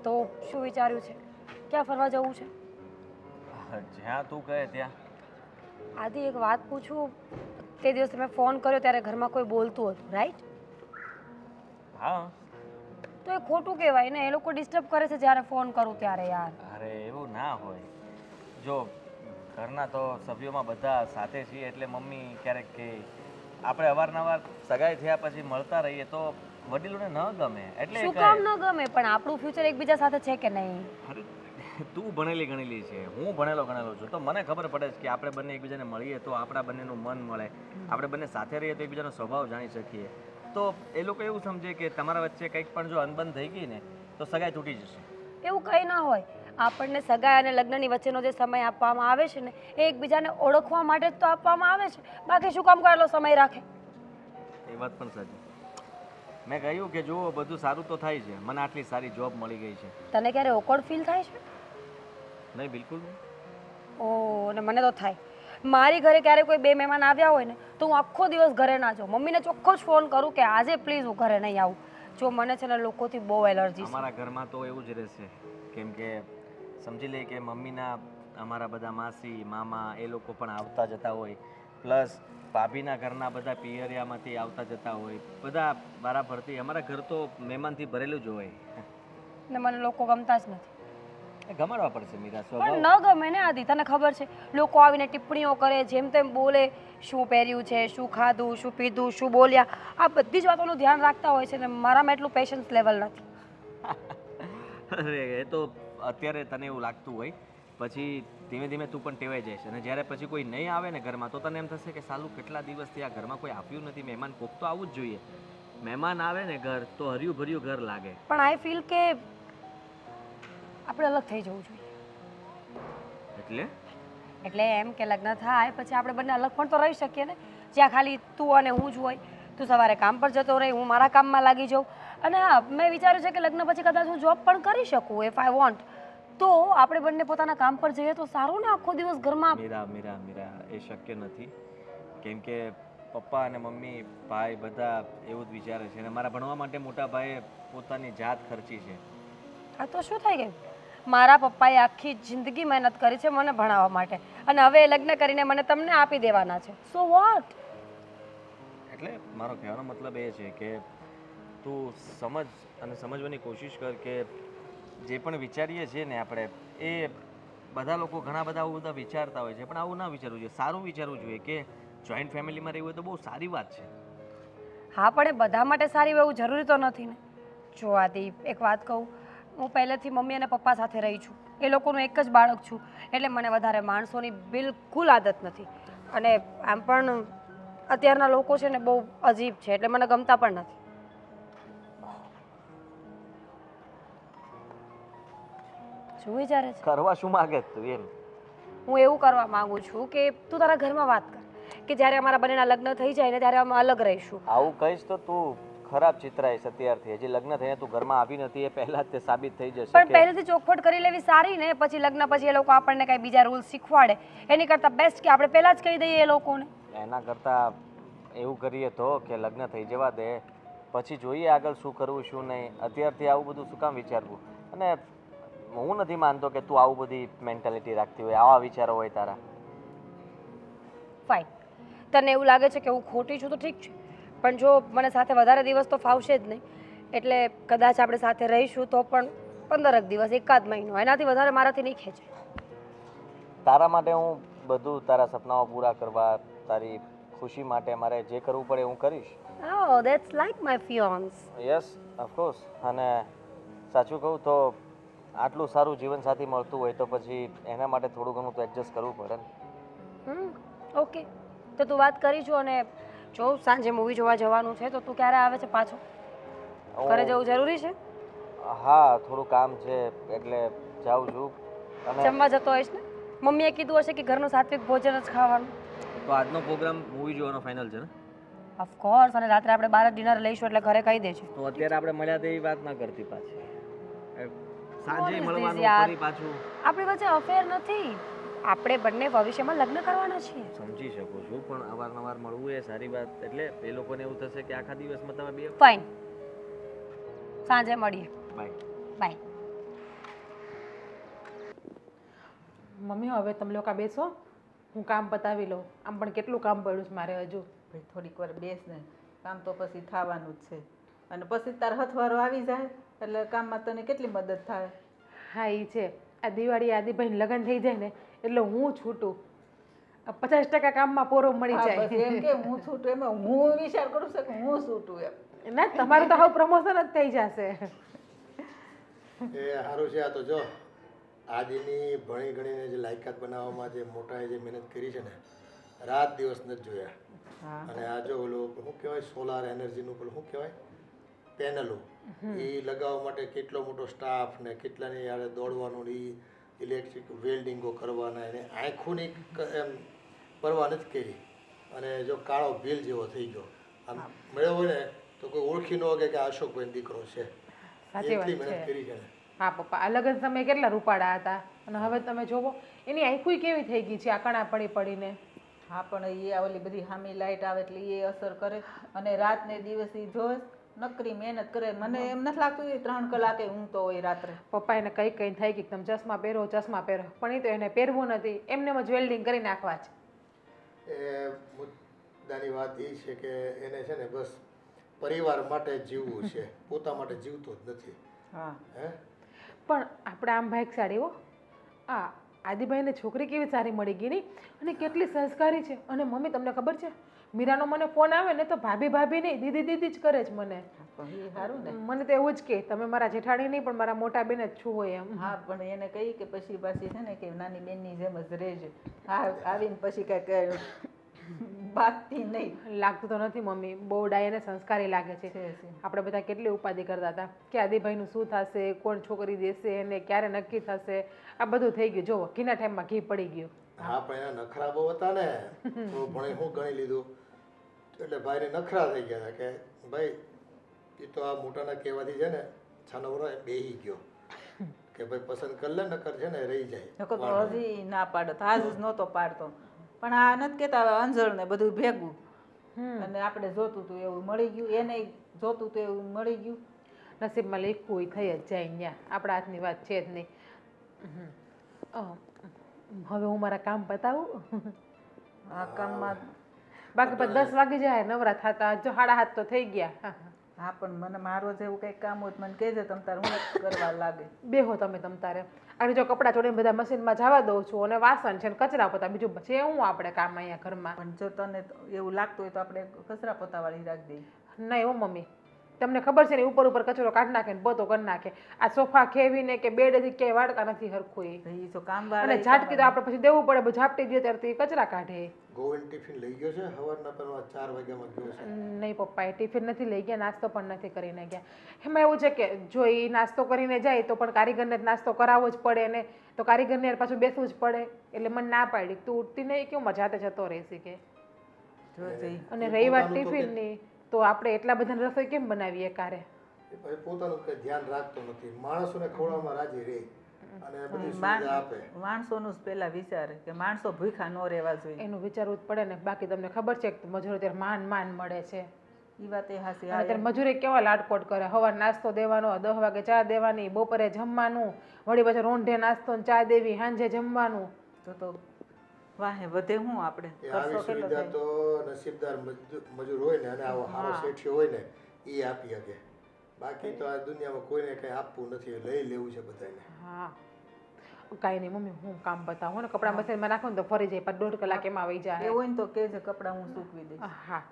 તો શું વિચાર્યું છે? ક્યાં ફરવા જવું છે? જ્યાં તું કહે ત્યાં. આદિ એક વાત પૂછું, તે દિવસે મેં ફોન કર્યો ત્યારે ઘરમાં કોઈ બોલતું હતું, રાઈટ? હા. તો એ ખોટું કહેવાય ને, એ લોકો ડિસ્ટર્બ કરે છે જ્યારે ફોન કરું ત્યારે યાર. અરે એવું ના હોય. જો ઘરના તો સભ્યોમાં બધા સાથે છીએ એટલે મમ્મી ક્યારેક કે આપણે અવારનવાર સગાઈ થયા પછી મળતા રહીએ તો વડીલોને ન ગમે એટલે શું કામ ન ગમે? પણ આપણું ફ્યુચર એકબીજા સાથે છે કે નહીં? અરે તું ભણેલી ગણેલી છે, હું ભણેલો ગણેલો છું, તો મને ખબર પડે છે કે આપણે બંને એકબીજાને મળીએ તો આપણા બંનેનું મન મળે, આપણે બંને સાથે રહીએ તો એકબીજાનો સ્વભાવ જાણી શકીએ. તો એ લોકો એવું સમજે કે તમારા વચ્ચે કંઈક પણ જો અનબન થઈ ગઈ ને તો સગાઈ તૂટી જશે. એવું કંઈ ના હોય. આપણને સગાઈ અને લગ્નની વચ્ચેનો જે સમય આપવામાં આવે છે ને, એ એકબીજાને ઓળખવા માટે જ તો આપવામાં આવે છે. બાકી શું કામ કરેલો સમય રાખે? એ વાત પણ સાચી. મેં કહ્યું કે જુઓ બધું સારું તો થાય છે, મને આટલી સારી જોબ મળી ગઈ છે. તને ક્યારે ઓકવર્ડ ફીલ થાય છે? નહીં, બિલકુલ નહીં. ઓહ, અને મને તો થાય. મારી ઘરે ક્યારે કોઈ બે મહેમાન આવ્યા હોય ને તો હું આખો દિવસ ઘરે ના જાઉં. મમ્મીને ચોખ્ખો જ ફોન કરું કે આજે પ્લીઝ હું ઘરે નહીં આવું. જો મને છે ને લોકોથી બહુ એલર્જી છે. અમારા ઘરમાં તો એવું જ રહેશે, કેમ કે સમજી લે કે મમ્મીના અમારા બધા માસી મામા એ લોકો પણ આવતા જતા હોય, પ્લસ ભાભીના ઘરના બધા પિયરિયામાંથી આવતા જતા હોય, બધા વારાફરતી. અમારા ઘર તો મહેમાનથી ભરેલું જ હોય. ને મને લોકો ગમતા જ નથી. એ ગમાડવા પડશે મીરા, પણ સ્વભાવ. ન ગમે ને આદિ, તને ખબર છે લોકો આવીને ટિપ્પણીઓ કરે, જેમ તેમ બોલે, શું પહેર્યું છે, શું ખાધું, શું પીધું, શું બોલ્યા, આ બધી જ વાતોનું ધ્યાન રાખતા હોય છે ને મારામાં એટલું પેશન્સ લેવલ નથી. અરે એ તો અત્યારે તને એવું લાગતું હોય, પછી ધીમે ધીમે તું પણ ટેવાઈ જઈશ, અને જ્યારે પછી કોઈ નહીં આવે ને ઘરમાં તો તને એમ થશે કે સાલું કેટલા દિવસથી આ ઘરમાં કોઈ આવ્યું નથી, મહેમાન કોક તો આવવું જ જોઈએ. મહેમાન આવે ને ઘર તો હર્યું ભર્યું ઘર લાગે. પણ આઈ ફીલ કે આપણે અલગ થઈ જવું જોઈએ. એટલે એટલે એમ કે લગ્ન થાય પછી આપણે બંને અલગ પણ તો રહી શકીએ ને, જ્યાં ખાલી તું અને હું જ હોય. તું સવારે કામ પર જતો રહે, હું મારા કામમાં લાગી જાઉં. અને હા, મેં વિચાર્યું છે કે લગ્ન પછી કદાચ હું જોબ પણ કરી શકું ઇફ આઈ વોન્ટ. તો આપણે બંને પોતાના કામ પર જઈએ તો સારું ને, આખો દિવસ ઘરમાં. મીરા મીરા મીરા એ શક્ય નથી, કેમ કે પપ્પા અને મમ્મી ભાઈ બધા એવું જ વિચારે છે, અને મારા ભણવા માટે મોટા ભાઈએ પોતાની જાત ખર્ચી છે. આ તો શું થઈ ગયું? મારા પપ્પાએ આખી જિંદગી મહેનત કરી છે મને ભણાવવા માટે, અને હવે એ લગ્ન કરીને મને તમને આપી દેવાના છે. So what? એટલે મારો કહેવાનો મતલબ એ છે કે તું સમજ અને સમજવાની કોશિશ કર કે જે પણ વિચારીએ છીએ ને આપણે, એ બધા લોકો ઘણા બધા આવું બધા વિચારતા હોય છે, પણ આવું ના વિચારવું જોઈએ. સારું વિચારવું જોઈએ કે જોઈન્ટ ફેમિલીમાં રહેવું હોય તો બહુ સારી વાત છે. હા, પણ એ બધા માટે સારી એવું જરૂરી તો નથી ને. જો આદિ, એક વાત કહું, હું પહેલેથી મમ્મી અને પપ્પા સાથે રહી છું. એ લોકોનું એક જ બાળક છું, એટલે મને વધારે માણસોની બિલકુલ આદત નથી. અને આમ પણ અત્યારના લોકો છે ને બહુ અજીબ છે, એટલે મને ગમતા પણ નથી. શું વિચારે છે? કરવા શું માગે તું એમ? હું એવું કરવા માંગુ છું કે તું તારા ઘરમાં વાત કર કે જ્યારે અમારા બંનેના લગ્ન થઈ જાય ને ત્યારે અમે અલગ રહીશું. આવું કહીશ તો તું ખરાબ ચિતરાઈશ. અત્યારથી હજી લગ્ન થયા તું ઘરમાં આવી નથી, એ પહેલા જ તે સાબિત થઈ જશે. પણ પહેલેથી ચોખવટ કરી લેવી સારી ને, પછી લગ્ન પછી એ લોકો આપણને કઈ બીજા રૂલ્સ શીખવાડે એની કરતાં બેસ્ટ કે આપણે પહેલા જ કહી દઈએ એ લોકોને. એના કરતાં એવું કરીએ તો કે લગ્ન થઈ જવા દે, પછી જોઈએ આગળ શું કરવું શું નહીં. અત્યારથી આવું બધું શું કામ વિચારવું? અને હું નથી માનતો કે તું આવું બધી મેન્ટાલિટી રાખતી હોય, આવા વિચારો હોય તારા. ફાઇન, તને એવું લાગે છે કે હું ખોટી છું તો ઠીક છે, પણ જો મને સાથે વધારે દિવસ તો ફાવશે જ નહીં. એટલે કદાચ આપણે સાથે રહીશું તો પણ 15 દિવસ, એકાદ મહિનો, એનાથી વધારે મારાથી નહીં ખેંચાય. તારા માટે હું બધું, તારા સપનાઓ પૂરા કરવા, તારી ખુશી માટે મારે જે કરવું પડે હું કરીશ. Oh, that's like my fiance. Yes, of course. અને સાચું કહું તો આટલું સારું જીવનસાથી મળતું હોય તો પછી એના માટે થોડું ઘણું તો એડજસ્ટ કરવું પડે ને. ઓકે, તો તું વાત કરી છો. અને જો સાંજે મૂવી જોવા જવાનું છે તો તું ક્યારે આવે છે પાછો? ઘરે જવું જરૂરી છે? હા, થોડું કામ છે એટલે જાઉં છું. અને જમવા જતો હોઈશ ને? મમ્મીએ કીધું હશે કે ઘરનું સાત્વિક ભોજન જ ખાવાનું. તો આજનો પ્રોગ્રામ મૂવી જોવાનો ફાઇનલ છે ને? ઓફકોર્સ. અને રાત્રે આપણે બહાર ડિનર લઈશું એટલે ઘરે કહી દેજો. તો અત્યારે આપણે મળ્યા તો એવી વાત ના કરતી પાછી. સાંજે મળવાનું ફરી પાછું. આપણી વચ્ચે અફેર નથી, આપણે બંને ભવિષ્યમાં લગ્ન કરવાના છીએ. સમજી શકું છું, પણ અવારનવાર મળવું એ સારી વાત. એટલે એ લોકોને એવું થશે કે આખા દિવસમાં તમે બે. ફાઇન, સાંજે મળીએ. બાય. બાય. મમ્મી હવે તમે લોકો બેસો, હું કામ પતાવી લઉં. આમ પણ કેટલું કામ પડ્યું છે મારે હજુ. ભાઈ થોડીક વાર બેસ ને, કામ તો પછી થવાનું જ છે. અને પછી તાર હથવારો આવી જાય એટલે કામમાં તને કેટલી મદદ થાય. હા એ છે, આ દિવાળી આદિભાઈને લગ્ન થઈ જાય ને એટલે હું છૂટું. 50% કામમાં પોરો મળી હા, બસ જાય. એમ કે હું છૂટું, એમાં હું વિચાર કરું છું કે હું છૂટું એમ. ના તમારું તો હવે પ્રમોશન જ થઈ જશે. એ સારું છે. આ તો જો આદિની ભણી ગણીને જે લાયકાત બનાવવામાં જે મોટાએ જે મહેનત કરી છે ને, રાત દિવસ નથી જોયા. હા અને આ જો ઓલું શું કહેવાય, સોલાર એનર્જીનું પેલું શું કહેવાય, પેનલો, એ લગાવવા માટે કેટલો મોટો સ્ટાફ ને કેટલાની યારે દોડવાનું ને ઇલેક્ટ્રિક વેલ્ડિંગો કરવાના એને આંખોની એમ પરવા નથી કરી. અને જો કાળો ભીલ જેવો થઈ ગયો, આમ મળ્યો હોય ને તો કોઈ ઓળખી ન શકે કે આ અશોકભાઈનો દીકરો છે. સાચી એટલી વાત મહેનત છે. કરી છે ને. હા પપ્પા, આ લગ્ન સમયે કેટલા રૂપાળા હતા અને હવે તમે જોવો એની આંખું કેવી થઈ ગઈ છે આ કણા પડી પડીને. હા, પણ એ ઓલી બધી સામી લાઈટ આવે એટલે એ અસર કરે. અને રાત ને દિવસ એ જોવે, નકરી મહેનત કરે. મને એમ નથી લાગતું એ 3 કલાકે ઊંઘતો હોય રાત્રે. પપ્પા એને કઈ કઈ થાય કે તમે ચશ્મા પહેરો ચશ્મા પહેરો, પણ એ તો એને પહેરવું નથી, એમને જ વેલ્ડિંગ કરી નાખવા છે. એ મુદ્દાની વાત એ છે કે એને છે ને બસ પરિવાર માટે જીવવું છે, પોતા માટે જીવતો જ નથી. હા, હે પણ આપણે આમ ભાગશાળી હો. આ આદિભાઈને છોકરી કેવી સારી મળી ગઈ નહીં, અને કેટલી સંસ્કારી છે. અને મમ્મી તમને ખબર છે, મીરાનો મને ફોન આવે ને તો ભાભી ભાભી નહીં દીદી દીદી જ કરે છે મને. પણ એ સારું ને. મને તો એવું જ કે તમે મારા જેઠાણી નહીં પણ મારા મોટા બેન જ છું હોય એમ. હા, પણ એને કહી કે પછી પાછી છે ને કે નાની બેનની જેમ જ રહેજે. હા, આવીને પછી કઈ બાતથી નહીં. લાગતું તો નથી મમ્મી, બહુ ડાયને સંસ્કારી લાગે છે. છે. આપણે બધા કેટલી ઉપાધિ કરતા હતા કે આદિભાઈનું શું થશે, કોણ છોકરી દેશે અને ક્યારે નક્કી થશે. આ બધું થઈ ગયું. જો ઘીના ટાઈમમાં ઘી પડી ગયું. હા, પણ એના નખરા બહુ હતા ને, થોડું ભણે હું ગણી લીધું એટલે ભાઈને નખરા થઈ ગયા હતા કે ભાઈ એ તો આ મોટાના કહેવાથી છે ને છાનવરો બેહી ગયો કે ભાઈ પસંદ કરી લે, નકર છે ને રહી જાય. નકર તો હજી ના પાડત, આજ જ નહોતો પાડતો. પણ આ નથી કહેતા અંજળ ને બધું ભેગું. અને આપણે જોતું હતું એવું મળી ગયું, એને જોતું હતું એવું મળી ગયું. નસીબમાં લખ્યું હોય થઈ જ જાય ત્યાં, આપણા હાથની વાત છે જ નહીં. હવે હું મારા કામ પતાવું. આ કામમાં બાકી પછી 10 વાગી જાય નવરા થતા. જો 7:30 તો થઈ ગયા. હા, પણ મને મારો જેવું કંઈક કામ હોય તો મને કહેજે, તમ તારે હું કરવા લાગે. બેહો તમે તમ તારે. અને જો કપડાં ચોડીને બધા મશીનમાં જવા દઉં છું અને વાસણ છે ને કચરા પોતા, બીજું છે હું આપણે કામ અહીંયા ઘરમાં. પણ જો તને એવું લાગતું હોય તો આપણે કચરા પોતાવાળી રાખી દઈએ. નહીં હો મમ્મી, તમને ખબર છે ને ઉપર ઉપર કચરો કાઢી નાખે ને પોતો કરી નાખે. આ સોફા ખેવીને કે બેડ ક્યાંય વાળતા નથી હરખું એ. એ તો કામ અને વાળા ઝાટકી તો આપણે પછી દેવું પડે. ઝાપટી દે ત્યારે તો એ કચરા કાઢે. ગોવિંદ ટિફિન લઈ ગયો છે સવારના પેલા 4 વાગ્યામાં ગયો છે. નહીં પપ્પા, એ ટિફિન નથી લઈ ગયા, નાસ્તો પણ નથી કરીને ગયા. એમાં એવું છે કે જો એ નાસ્તો કરીને જાય તો પણ કારીગરને જ નાસ્તો કરાવવો જ પડે ને, તો કારીગરને યાર પાછું બેસવું જ પડે. એટલે મને ના પાડી તું ઉઠતી નહીં કેવું મજા જાતે જતો રહેશે કે. અને રહી વાત ટિફિનની તો આપણે એટલા બધા રસોઈ કેમ બનાવીએ કારે. એ પછી પોતાનું કઈ ધ્યાન રાખતો નથી, માણસોને ખવડાવવામાં રાજી રહે અને બધી સુવિધા આપે. માણસોનું જ પેલા વિચારે કે માણસો ભૂખ્યા ન રહેવા જોઈએ. એનું વિચારવું જ પડે ને. બાકી તમને ખબર છે કે મજૂરો ત્યારે માન મળે છે. એ વાત એ હાસી. અને ત્યારે મજૂરી કેવા લાટકોટ કરે. સવાર નાસ્તો દેવાનો, 10 વાગે ચા દેવાની, બપોરે જમવાનું, વળી પાછું રોંઢે નાસ્તો ને ચા દેવી, સાંજે જમવાનું. તો વાહે વધે હું આપણે એ આવી સુવિધા તો નસીબદાર મજૂર હોય ને, અને આવો સારો શેઠિયો હોય ને એ આપી શકે. બાકી તો આ દુનિયામાં કોઈને કઈ આપવું નથી, લઈ લેવું છે બધાને. હા, કાંઈ નહીં મમ્મી, હું કામ બતાવું ને કપડાં મશીનમાં નાખું ને તો ફરી જાય. પાછું 1.5 કલાક એમાં આવી જાય. એવું હોય ને તો કહેજે, કપડાં હું સૂકવી દઈશ. હા.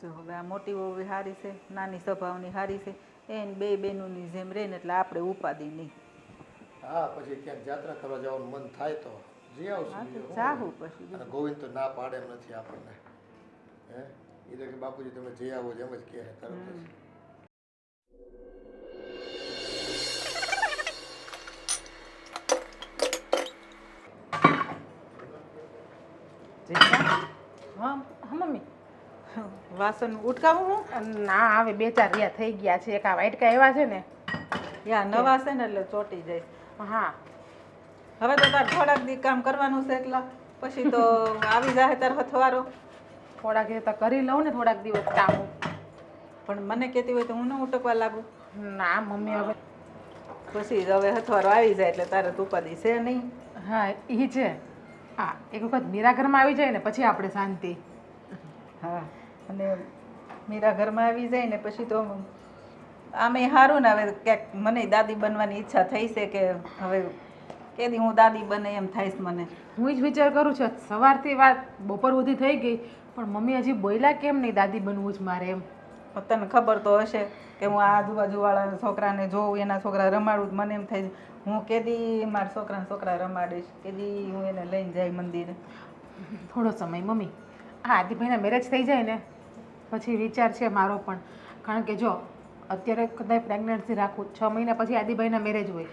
જો હવે આ મોટી વહુ હારી છે, નાની સ્વભાવની હારી છે, એને 2 બહેનોની જેમ રહે ને એટલે આપણે ઉપાધિ નહીં. હા, પછી ક્યાંક જાત્રા કરવા જવાનું મન થાય તો જઈ આવશું. જાહું પછી. અને ગોવિંદ તો ના પાડે એમ નથી આપણને. હે એ તો કે બાપુજી તમે જઈ આવો એમ જ કહે તરત જ. હા મમ્મી, વાસણ ઉટકાવું હું? ના હવે 2-4 રહ્યા થઈ ગયા છે. એક આ વાટકા એવા છે ને, યા નવા છે ને એટલે ચોટી જાય. હા હવે તો તાર થોડાક દી કામ કરવાનું છે એકલા, પછી તો આવી જાય તાર હથવારો. થોડાક દિવસ કરી લઉં ને, થોડાક દિવસ કામ. પણ મને કહેતી હોય તો હું ન ઉટકવા લાગુ. ના મમ્મી હવે પછી હવે હથવારો આવી જાય એટલે તારે તો ઉપાધિ છે નહીં. હા એ છે. હા એક વખત મીરા ઘરમાં આવી જાય ને પછી આપણે શાંતિ. હા અને મીરા ઘરમાં આવી જાય ને પછી તો આમે સારું ને હવે ક્યાંક મને દાદી બનવાની ઈચ્છા થઈ છે કે હવે કેદી હું દાદી બને એમ થાય છે મને. હું જ વિચાર કરું છું સવારથી વાત બપોર સુધી થઈ ગઈ પણ મમ્મી હજી બોલ્યા કેમ નહીં દાદી બનવું જ મારે એમ. પણ તને ખબર તો હશે કે હું આ આજુબાજુવાળા છોકરાને જોઉં, એના છોકરા રમાડું, મને એમ થાય હું કેદી મારા છોકરા રમાડીશ, કેદી હું એને લઈને જાય મંદિરે. થોડો સમય મમ્મી હા આદિભાઈના મેરેજ થઈ જાય ને પછી વિચાર છે મારો પણ. કારણ કે જો અત્યારે કદાચ પ્રેગ્નન્સી રાખું 6 મહિના પછી આદિભાઈના મેરેજ હોય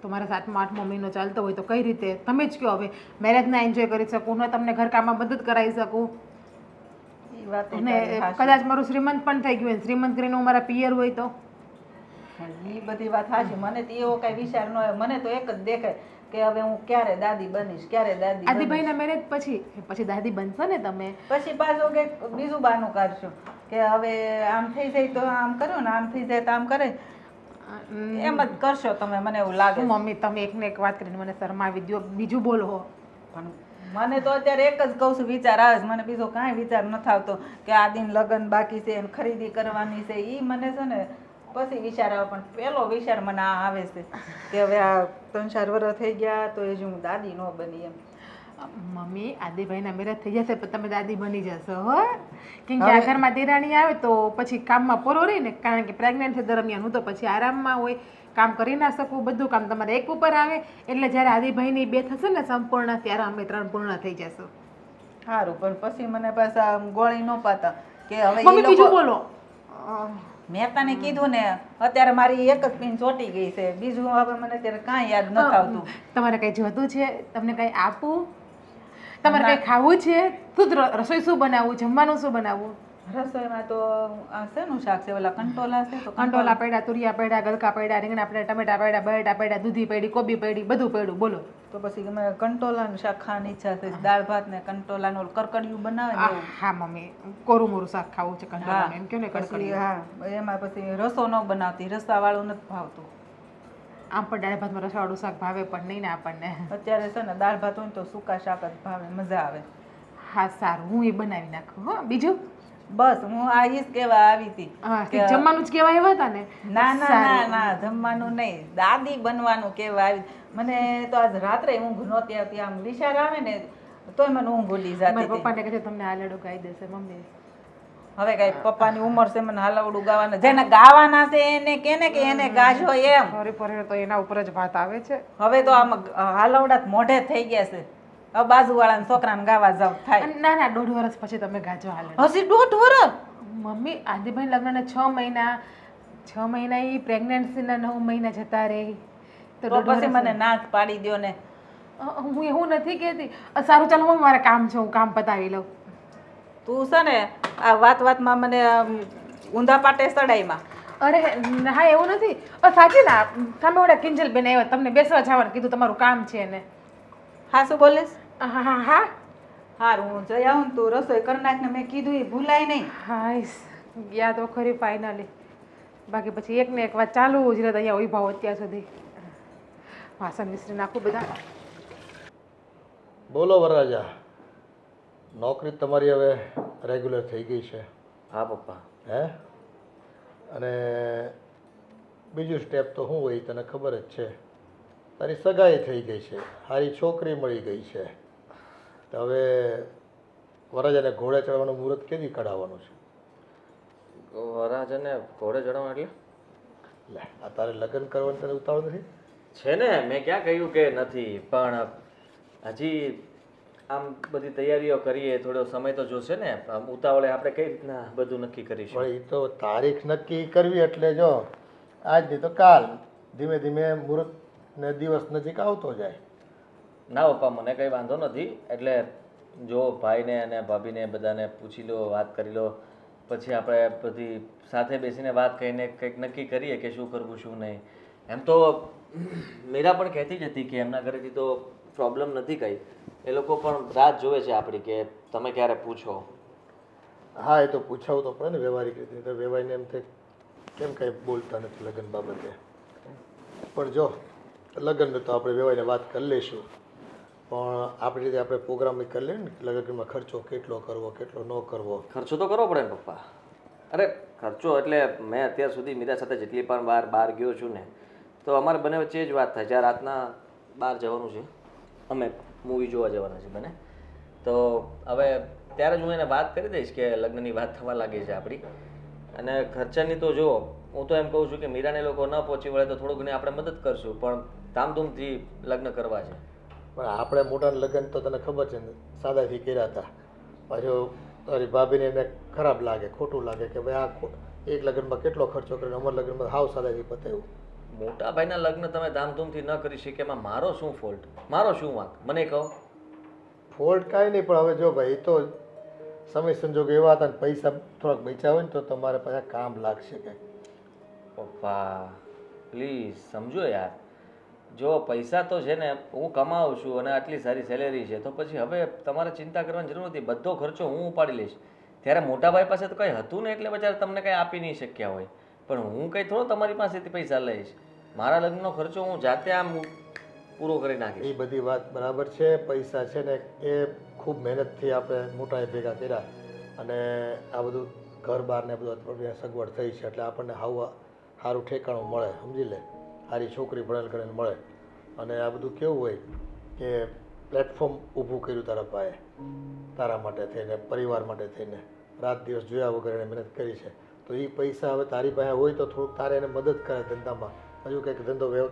તો મારા 7મો 8મો મહિનો ચાલતો હોય તો કઈ રીતે તમે જ કહો હવે મેરેજના એન્જોય કરી શકું ને તમને ઘરકામમાં મદદ કરાવી શકું. એ વાત અને કદાચ મારું શ્રીમંત પણ થઈ ગયું હોય શ્રીમંત કરીને હું મારા પિયર હોય તો એ બધી વાત સાચી. મને તો એવો કઈ વિચાર ન હોય. મને તો એક જ દેખાય કે હવે હું ક્યારે દાદી બનીશ, ક્યારે દાદી બનીશ. આદિભાઈના મેરેજ પછી દાદી બનશો ને તમે. પછી પાછું કે બીજું બહાનું કાઢશું કે હવે આમ થઈ જાય તો આમ કરો ને આમ થઈ જાય તો આમ કરે. એમ જ કરશો તમે, મને એવું લાગે. મમ્મી તમે એકને એક વાત કરીને મને શરમાવી દો, બીજું બોલો. પણ મને તો અત્યારે એક જ કહું છું વિચાર આવે છે. મને બીજો કાંઈ વિચાર નથી આવતો કે આ દિન લગ્ન બાકી છે, ખરીદી કરવાની છે. એ મને છે ને પછી વિચાર આવે. પણ પહેલો વિચાર મને આ આવે છે કે હવે આ 3-4 વર્ષ થઈ ગયા તો એ જ હું દાદી ન બની એમ. મમ્મી આદિભાઈના મેરેજ થઈ જશે પણ તમે દાદી બની જશો હો. કેમ કે આ ઘરમાં દેરાણી આવે તો પછી કામમાં પોરો રહે ને. કારણ કે પ્રેગ્નન્સી દરમિયાન હું તો પછી આરામમાં હોય, કામ કરી ના શકું. બધું કામ તમારે એક ઉપર આવે એટલે જ્યારે આદિભાઈની 2 થશે ને સંપૂર્ણ ત્યારે અમે 3 પૂર્ણ થઈ જશું. સારું પણ પછી મને પાછા ગોળી ન પાતા કે હવે મમ્મી બીજું બોલો. મેં તને કીધું ને અત્યારે મારી એક જ પિન ચોટી ગઈ છે. બીજું હવે મને અત્યારે કાંઈ યાદ નથી આવતું. તમારે કઈ જોતું છે? તમને કઈ આપું? તમારે કઈ ખાવું છે? શું રસોઈ શું બનાવવું? જમવાનું શું બનાવવું? રસોઈમાં તો આ શેનું શાક છે? ઓલા કંટોલા છે તો કંટોલા પડ્યા, તુરિયા પડ્યા, ગલકા પડ્યા, રીંગણા પડ્યા, ટમેટા પડ્યા, બટેટા પડ્યા, દૂધી પડી, કોબી પડી, બધું પડ્યું. બોલો. તો પછી મને કંટોલાનું શાક ખાવાની ઈચ્છા થઈ. દાળ ભાત ને કંટોલાનું ઓલું કરકડિયું બનાવે ને એવું. હા મમ્મી કોરું મોરું શાક ખાવું છે કંટોલાનું એમ કહો ને પછી કડકડી. હા એમાં પછી રસો ન બનાવતી, રસાવાળું નથી ભાવતું. આમ પણ દાળ ભાતમાં રસાવાળું શાક ભાવે પણ નહીં ને આપણને. અત્યારે છે ને દાળ ભાત હોય ને તો સૂકા શાક જ ભાવે, મજા આવે. હા સારું હું એ બનાવી નાખું. હા બીજું બસ હું આ ઈ જ કહેવા આવી હતી. હા જમવાનું જ કહેવા આવ્યા હતા ને. ના ના ના ના જમવાનું નહીં, દાદી બનવાનું કહેવા આવી. મને તો આજ રાત્રે ઊંઘ નહોતી આવતી. આમ વિચાર આવે ને તોય મને ઊંઘ ઉડી જતી મારા હતી. પપ્પાને કહે તમને હાલડું ગાઈ દેશે મમ્મી. હવે કઈ પપ્પાની ઉંમર છે મને હાલવડું ગાવાના, જેને ગાવાના છે એને કેને કે એને ગાજો એમ. સોરી પર તો એના ઉપર જ વાત આવે છે. હવે તો આમ હાલવડા મોઢે થઈ ગયા છે. હવે બાજુવાળાના છોકરાને ગાવા જાવ થાય. ના ના 1.5 વર્ષ પછી તમે ગાજો હાલડું. હજી 1.5 વર્ષ? મમ્મી આદિભાઈ લગ્નના 6 મહિના 6 મહિના એ પ્રેગ્નન્સીના 9 મહિના જતા રહે તો પછી મને ના જ પાડી દ્યો ને. હું એવું નથી કહેતી. સારું ચાલો મમ્મી મારે કામ છે હું કામ પતાવી લઉં. તું છે ને આ વાતમાં મને ઊંધા પાટે સડાઈમાં. અરે હા એવું નથી. સાચી ના સામે ઓલા કિંજલ બેન આવ્યા તમને બેસવા જવાનું કીધું તમારું કામ છે ને. હા શું બોલીશ? હા હા હા હારું હું જઈ આવું ને તું રસોઈ કરી નાખ ને મેં કીધું એ ભૂલાય નહીં. હા ગયા તો ખરી ફાઇનલી. બાકી પછી એક ને એક વાત ચાલુ જ રહે અહીંયા ઉભા હો અત્યાર સુધી. વાસણ વિસરી નાખું બધા. બોલો વરરાજા, નોકરી તમારી હવે રેગ્યુલર થઈ ગઈ છે? હા પપ્પા. હે? અને બીજું સ્ટેપ તો શું હોય તને ખબર જ છે. તારી સગાઈ થઈ ગઈ છે, સારી છોકરી મળી ગઈ છે. તો હવે વરરાજાને ઘોડે ચડવાનું મુહૂર્ત કેદી કઢાવવાનું છે? વરરાજાને ઘોડે ચડવા એટલે લે આ તારે લગ્ન કરવાનું તને ઉતાવળ નથી? છે ને, મેં ક્યાં કહ્યું કે નથી, પણ હજી આમ બધી તૈયારીઓ કરીએ, થોડો સમય તો જોશે ને. આમ ઉતાવળે આપણે કઈ રીતના બધું નક્કી કરીશું? પણ એ તો તારીખ નક્કી કરવી એટલે જો આજ નહીં તો કાલ ધીમે ધીમે મુહૂર્ત ને દિવસ નજીક આવતો જાય. ના પપ્પા મને કંઈ વાંધો નથી. એટલે જો ભાઈને અને ભાભીને બધાને પૂછી લો, વાત કરી લો, પછી આપણે બધી સાથે બેસીને વાત કરીને કંઈક નક્કી કરીએ કે શું કરવું શું નહીં. એમ તો મીરા પણ કહેતી જ હતી કે એમના ઘરેથી તો પ્રોબ્લેમ નથી કંઈ. એ લોકો પણ રાત જોવે છે આપણી કે તમે ક્યારે પૂછો. હા એ તો પૂછાવું તો પડે ને વ્યવહારિક રીતે. તો વ્યવહારને એમ થાય કેમ કંઈ બોલતા નથી લગ્ન બાબતે. પણ જો લગ્નને તો આપણે વેવાઈને વાત કરી લઈશું, પણ આપણી રીતે આપણે પ્રોગ્રામ કરી લઈએ ને લગ્નમાં ખર્ચો કેટલો કરવો કેટલો ન કરવો. ખર્ચો તો કરવો પડે ને પપ્પા. અરે ખર્ચો એટલે મેં અત્યાર સુધી મીરા સાથે જેટલી પણ બહાર ગયો છું ને, તો અમારે બંને વચ્ચે જ વાત થાય છે. રાતના બહાર જવાનું છે, અમે મૂવી જોવા જવાના છે બને. તો હવે ત્યારે જ હું એને વાત કરી દઈશ કે લગ્નની વાત થવા લાગી છે આપણી. અને ખર્ચાની તો જુઓ, હું તો એમ કહું છું કે મીરાને લોકો ન પહોંચી વળે તો થોડું ઘણી આપણે મદદ કરશું, પણ ધામધૂમથી લગ્ન કરવા છે. પણ આપણે મોટા લગ્ન તો તને ખબર છે ને સાદાથી કર્યા હતા. પાછું તારી ભાભીને એને ખરાબ લાગે, ખોટું લાગે કે ભાઈ આ એક લગ્નમાં કેટલો ખર્ચો કર્યો, અમારા લગ્નમાં હાવ સાદાથી પતાવ્યું. મોટા ભાઈના લગ્ન તમે ધામધૂમથી ન કરી શકે એમાં મારો શું ફોલ્ટ, મારો શું વાંક, મને કહો. ફોલ્ટ કાંઈ નહીં, પણ હવે જો ભાઈ એ તો સમય સંજોગ એવા હતા ને પૈસા થોડાક બચ્યા હોય ને તો તમારે પાછા કામ લાગશે કે. પપ્પા પ્લીઝ સમજો યાર, જો પૈસા તો છે ને હું કમાઉં છું અને આટલી સારી સેલેરી છે, તો પછી હવે તમારે ચિંતા કરવાની જરૂર નથી. બધો ખર્ચો હું ઉપાડી લઈશ. ત્યારે મોટા ભાઈ પાસે તો કંઈ હતું ને એટલે બચારા તમને કંઈ આપી નહીં શક્યા હોય, પણ હું કંઈ થોડો તમારી પાસેથી પૈસા લઈશ. મારા લગ્નનો ખર્ચો હું જાતે આમ પૂરો કરી નાખીશ. એ બધી વાત બરાબર છે. પૈસા છે ને એ ખૂબ મહેનતથી આપણે મોટા ભેગા કર્યા અને આ બધું ઘર બહાર ને બધું સગવડ થઈ છે એટલે આપણને સારું ઠેકાણું મળે, સમજી લે. સારી છોકરી ભણેલ ગણેલ મળે અને આ બધું કેવું હોય કે પ્લેટફોર્મ ઊભું કર્યું તારા પાસે, તારા માટે થઈને, પરિવાર માટે થઈને રાત દિવસ જોયા વગર એને મહેનત કરી છે. તો એ પૈસા હવે તારી પાસે હોય તો થોડુંક તારે એને મદદ કરે ધંધામાં, હજુ કંઈક ધંધો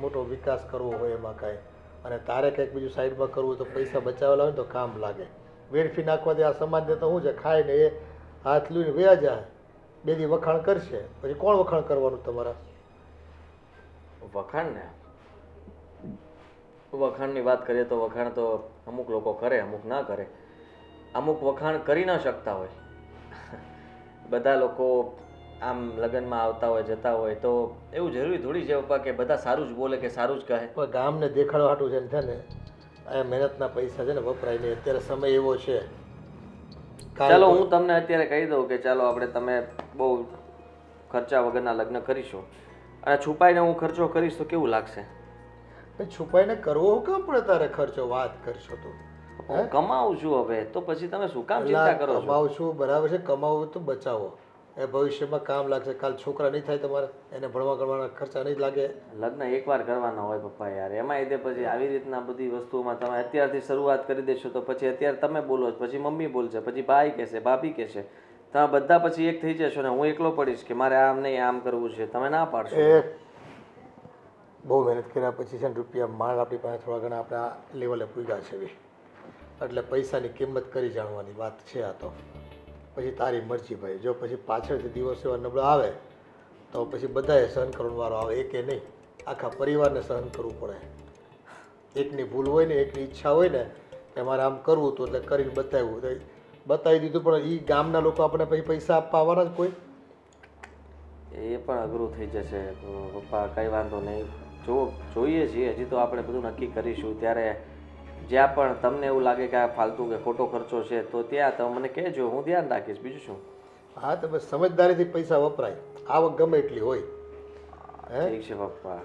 મોટો વિકાસ કરવો હોય એમાં કાંઈ, અને તારે કંઈક બીજું સાઈડમાં કરવું હોય તો પૈસા બચાવેલા હોય ને તો કામ લાગે. વેડફી નાખવાથી આ સમાજને તો શું છે, ખાઈને એ હાથ લઈને વ્યા જાય, બે દી વખાણ કરશે, પછી કોણ વખાણ કરવાનું તમારા? વખાણ ને વખાણની વાત કરીએ તો વખાણ તો અમુક લોકો કરે, અમુક ના કરે. અમુક વખાણ કરી ન શકતા હોય. બધા લોકો આમ લગ્નમાં આવતા હોય જતા હોય તો એવું જરૂરી થોડી છે પપ્પા કે બધા સારું જ બોલે કે સારું જ કહે. પણ ગામને દેખાડવા હાટું છે ને આ મહેનતના પૈસા છે ને વપરાય નહીં. અત્યારે સમય એવો છે. ચાલો હું તમને અત્યારે કહી દઉં કે ચાલો આપણે તમે બહુ ખર્ચા વગરના લગ્ન કરીશું અને છુપાઈને હું ખર્ચો કરીશ તો કેવું લાગશે? છુપાઈને કરવો કેમ પડે તારે ખર્ચો? વાત કરશો તો હું કમાવું છું હવે, તો પછી તમે શું કામ ચિંતા કરો છો? કમાવું છું બરાબર છે, કમાવું તો બચાવો, એ ભવિષ્યમાં કામ લાગશે. કાલ છોકરા નહીં થાય તમારે, એને ભણવા કરવાના ખર્ચા નહીં લાગે. લગ્ન એકવાર કરવાના હોય પપ્પા યાર, એમાં તે પછી આવી રીતના બધી વસ્તુઓમાં તમે અત્યારથી શરૂઆત કરી દેશો તો પછી અત્યારે તમે બોલો, પછી મમ્મી બોલશે, પછી ભાઈ કહેશે, ભાભી કહેશે, તમે બધા પછી એક થઈ જશો ને હું એકલો પડીશ કે મારે આમ નહીં આમ કરવું છે, તમે ના પાડશો. એ બહુ મહેનત કર્યા પછી છે ને રૂપિયા માંડ આપણી પાસે થોડા ઘણા આપણે આ લેવલે પૂગ્યા છે, એટલે પૈસાની કિંમત કરી જાણવાની વાત છે આ તો. પછી તારી મરજી ભાઈ, જો પછી પાછળથી દિવસ એવા નબળા આવે તો પછી બધાએ સહન કરવાનો વારો આવે, એકે નહીં આખા પરિવારને સહન કરવું પડે. એકની ભૂલ હોય ને, એકની ઈચ્છા હોય ને કે મારે આમ કરવું હતું એટલે કરીને બતાવ્યું તો બતાવી દીધું, પણ એ ગામના લોકો આપણે પછી પૈસા આપવા આવવાના જ કોઈ? એ પણ અઘરું થઈ જશે પપ્પા, કંઈ વાંધો નહીં. જોઈએ છીએ, હજી તો આપણે બધું નક્કી કરીશું. ત્યારે જ્યાં પણ તમને એવું લાગે કે આ ફાલતુ કે ખોટો ખર્ચો છે તો ત્યાં તમે મને કહેજો, હું ધ્યાન રાખીશ. બીજું શું? હા તો બસ સમજદારીથી પૈસા વપરાય, આવક ગમે એટલી હોય. ઠીક છે પપ્પા.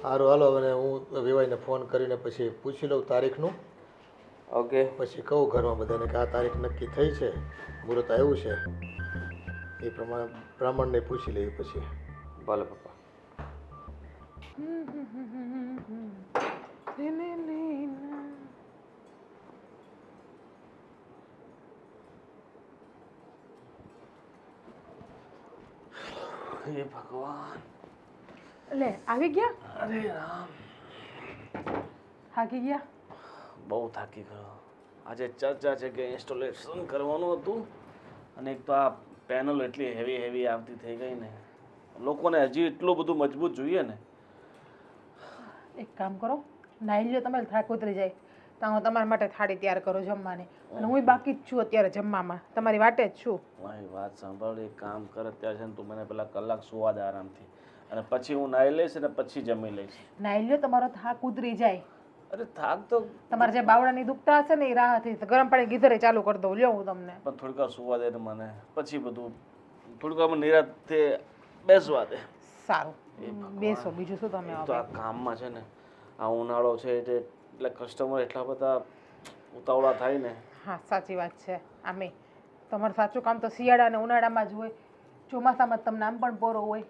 સારું હાલો, અને હું વિવાઈને ફોન કરીને પછી પૂછી લઉં તારીખનું. ઓકે. પછી કહું ઘરમાં બધાને કે આ તારીખ નક્કી થઈ છે, મુહૂર્ત આવ્યું છે, એ પ્રમાણે બ્રાહ્મણને પૂછી લઈએ પછી. ભલે પપ્પા. હે ભગવાન. લે આવી ગયા? અરે રામ, થાકી ગયા? બહુ થાકી ગયો. આજે ચર્ચા છે કે ઇન્સ્ટોલેશન કરવાનું હતું અને એક તો આ પેનલ એટલી હેવી આવતી થઈ ગઈ ને, લોકોને હજી એટલું બધું મજબૂત જોઈએ ને. એક કામ કરો, નાઈ લ્યો, તમે થાક ઉતરી જાય તો હું તમારા માટે થાળી તૈયાર કરું જમવાની, અને હું બાકી જ છું અત્યારે જમવામાં, તમારી વાટે જ છું. મારી વાત સાંભળ, એક કામ કર અત્યારે છે ને તું મને પેલા કલાક સુવા દે આરામથી, અને પછી હું નાઈ લઈશ અને પછી જમી લઈશ. નાઈ લ્યો, તમારો થાક ઉતરી જાય. અરે થાક તો તમારે જે બાવડાની દુખતા હશે ને એ રાહથી ગરમ પાણી ગીધરે ચાલુ કરી દઉં, લ્યો હું તમને. પણ થોડીક વાર સુવા દે ને મને, પછી બધું થોડીક વાર નિરાંતે બેસવા દે. સારું બેસો, બીજું શું તમે એક તો હવે આ કામમાં છે ને આ ઉનાળો છે એટલે કસ્ટમર એટલા બધા ઉતાવળા થાય ને. હા સાચી વાત છે. આમે તમારું સાચું કામ તો શિયાળા અને ઉનાળામાં જ હોય, ચોમાસામાં તમને આમ પણ પોરો હોય.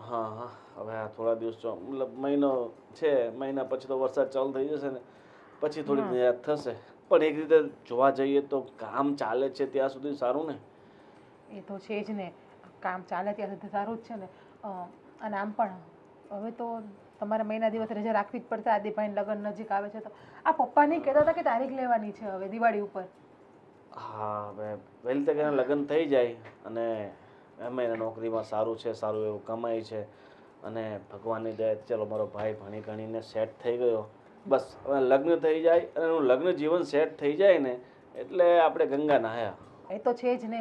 હા હા, હવે આ થોડા દિવસ મતલબ મહિનો છે, મહિના પછી તો વરસાદ ચાલુ થઈ જશે ને પછી થોડીક નિરાશ થશે. પણ એક રીતે જોવા જઈએ તો કામ ચાલે છે ત્યાં સુધી સારું ને. એ તો છે જ ને, કામ ચાલે ત્યાં સુધી સારું જ છે ને. અને આમ પણ હવે તો તમારે મહિના દિવસ રજા રાખવી જ પડશે. આદિભાઈને લગ્ન નજીક આવે છે તો આ પપ્પા નહીં કહેતા હતા કે તારીખ લેવાની છે હવે દિવાળી ઉપર. હા, હવે વહેલી તકે એના લગ્ન થઈ જાય અને એમ એના નોકરીમાં સારું છે, સારું એવું કમાય છે અને ભગવાનની દયાથી ચલો મારો ભાઈ ભણી ગણીને સેટ થઈ ગયો. બસ હવે લગ્ન થઈ જાય અને એનું લગ્ન જીવન સેટ થઈ જાય ને એટલે આપણે ગંગા નહાયા. એ તો છે જ ને.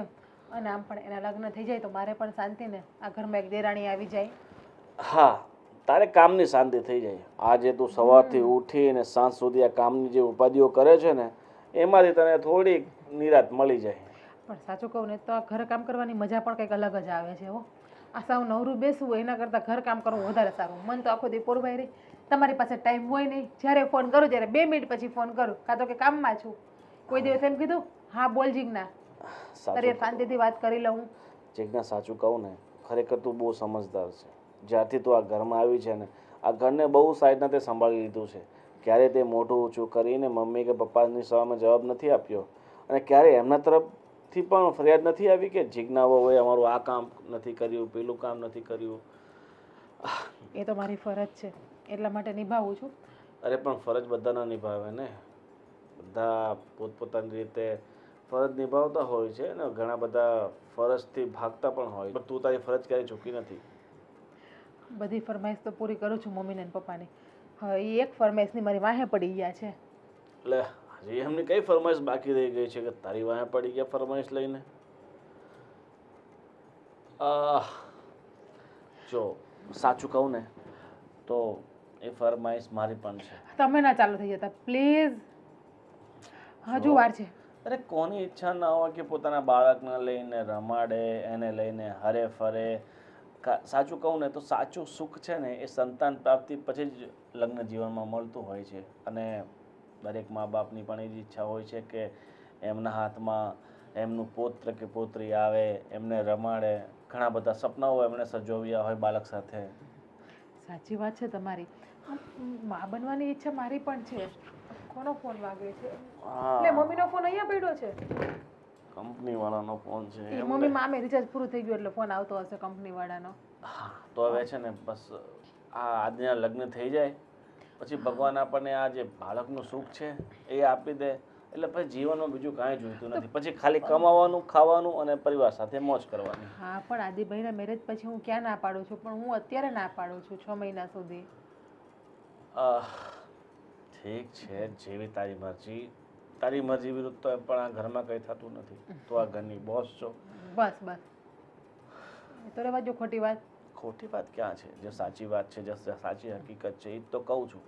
અને આમ પણ એના લગ્ન થઈ જાય તો મારે પણ શાંતિ ને. આ ઘરમાં એક દેરાણી આવી જાય. હા, તારે કામની શાંતિ થઈ જાય. આજે તું સવારથી ઉઠીને સાંજ સુધી આ કામની જે ઉપાધિઓ કરે છે ને એમાંથી તને થોડીક નિરાત મળી જાય. પણ સાચું કહું ને તો આ ઘર કામ કરવાની મજા પણ કંઈક અલગ જ આવે છે હો. આ સાવ નવરું બેસવું હોય એના કરતાં ઘર કામ કરવું વધારે સારું. મન તો આખો દી પોરવાઈ રહી. તમારી પાસે ટાઈમ હોય નહીં, જ્યારે ફોન કરું ત્યારે 2 મિનિટ પછી ફોન કરું, કાં તો કે કામમાં છું. કોઈ દિવસ એમ કીધું હા બોલ જીજ્ઞા, તારી શાંતિથી વાત કરી લઉં. જીજ્ઞા સાચું કહું ને ખરેખર તું બહુ સમજદાર છે. જ્યારથી તું આ ઘરમાં આવી છે ને આ ઘરને બહુ સાઈડના તે સંભાળી લીધું છે. ક્યારે તે મોઢું ઊંચું કરીને મમ્મી કે પપ્પાની સામે જવાબ નથી આપ્યો અને ક્યારે એમના તરફથી પણ ફરિયાદ નથી આવી કે જીજ્ઞા હોય અમારું આ કામ નથી કર્યું, પેલું કામ નથી કર્યું. એ તો મારી ફરજ છે એટલા માટે નિભાવું છું. અરે પણ ફરજ બધા ન નિભાવે ને. બધા પોતપોતાની રીતે ફરજ નિભાવતા હોય છે ને ઘણા બધા ફરજથી ભાગતા પણ હોય. પણ તું તારી ફરજ ક્યારેય ચૂકી નથી. બધી ફરમાઈશ તો પૂરી કરું છું મમ્મીને અને પપ્પાની. હવે એ એક ફરમાઈશની મારી વાહે પડી ગયા છે. એટલે હજી એમની કઈ ફરમાઈશ બાકી રહી ગઈ છે કે તારી વાહે પડી ગયા ફરમાઈશ લઈને? જો સાચું કહું ને તો એ ફરમાઈશ મારી પણ છે. તમે ના ચાલુ થઈ જતા પ્લીઝ, હજુ વાર છે. અરે કોની ઈચ્છા ના હોય કે પોતાના બાળકને લઈને રમાડે, એને લઈને હરે ફરે. સાચું કહું ને તો સાચું સુખ છે ને એ સંતાન પ્રાપ્તિ પછી જ લગ્ન જીવનમાં મળતું હોય છે. અને દરેક મા બાપની પણ એ જ ઈચ્છા હોય છે કે એમના હાથમાં એમનું પૌત્ર કે પૌત્રી આવે, એમને રમાડે. ઘણા બધા સપનાઓ એમણે સજોવ્યા હોય બાળક સાથે. સાચી વાત છે તમારી. મા બનવાની ઈચ્છા મારી પણ છે. કોનો ફોન વાગે છે? એટલે મમ્મીનો ફોન અહીંયા પડ્યો છે. કંપની વાળાનો ફોન છે. એ મમ્મી મામે રિચાર્જ પૂરું થઈ ગયું એટલે ફોન આવતો હશે કંપની વાળાનો. હા તો હવે છે ને બસ આ આજના લગ્ન થઈ જાય પછી ભગવાન આપણને આ જે બાળકનું સુખ છે એ આપી દે એટલે પછી જીવનમાં બીજું કાંઈ જોઈતું નથી. પછી ખાલી કમાવાનું, ખાવાનું અને પરિવાર સાથે મોજ કરવાની. હા પણ આદિભાઈના મેરેજ પછી હું ક્યાં ના પાડું છું, પણ હું અત્યારે ના પાડું છું 6 મહિના સુધી. ઠીક છે, જેવી તારી મરજી. તારી મરજી વિરુદ્ધ તો એમ પણ આ ઘરમાં કંઈ થતું નથી. તો આ ઘરની બોસ છો. બસ બસ એ તો રહેવા જો ખોટી વાત. ખોટી વાત ક્યાં છે? જે સાચી વાત છે, જે સાચી હકીકત છે એ જ તો કહું છું.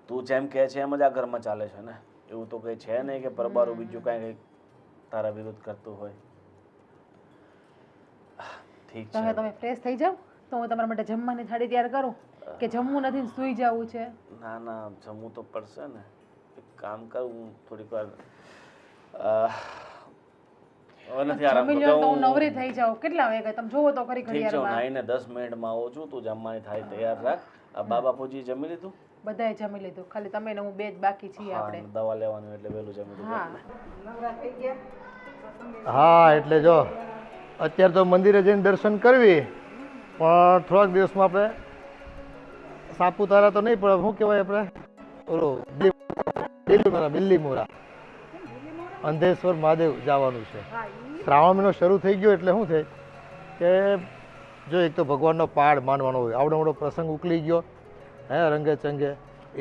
તું જેમ કહે છે એમ જ આ ઘરમાં ચાલે છે ને. એવું તો કંઈ છે નહીં કે પરબારું બીજું કાંઈ તારા વિરુદ્ધ કરતું હોય. ઠીક તો છે. હવે તમે ફ્રેશ થઈ જાઓ તો હું તમારા માટે જમવાની થાળી તૈયાર કરું કે જમવું નથી ને સૂઈ જવું છે? ના ના, જમવું તો પડશે ને. એક કામ કરું થોડીક વાર જમી લ્યો તો હું નવરી થઈ જાઉં. કેટલા વાગે તમે જોવો તો ખરી ઠીક છે, હું ઘડિયાળમાં. નાઈને 10 મિનિટમાં આવું છું. તું જમવાની થાળી તૈયાર રાખ. બા બાપુજી જમી લીધું? બધાએ જમી લીધું, ખાલી તમે ને હું બે જ બાકી છીએ હા, આપણે. દવા લેવાનું એટલે વહેલું જમી લીધું. હા નવરા થઈ ગયા? હા એટલે જો અત્યારે તો મંદિરે જઈને દર્શન કરવી પણ થોડાક દિવસમાં આપણે સાપુતારા તો નહીં પણ શું કહેવાય આપણે ઓલો બિલ્લીમોરા અંધેશ્વર મહાદેવ જવાનું છે. શ્રાવણ મહિનો શરૂ થઈ ગયો એટલે શું થાય કે જો એક તો ભગવાનનો પાડ માનવાનો હોય, આવડો મોટો પ્રસંગ ઉકલી ગયો હે રંગે ચંગે,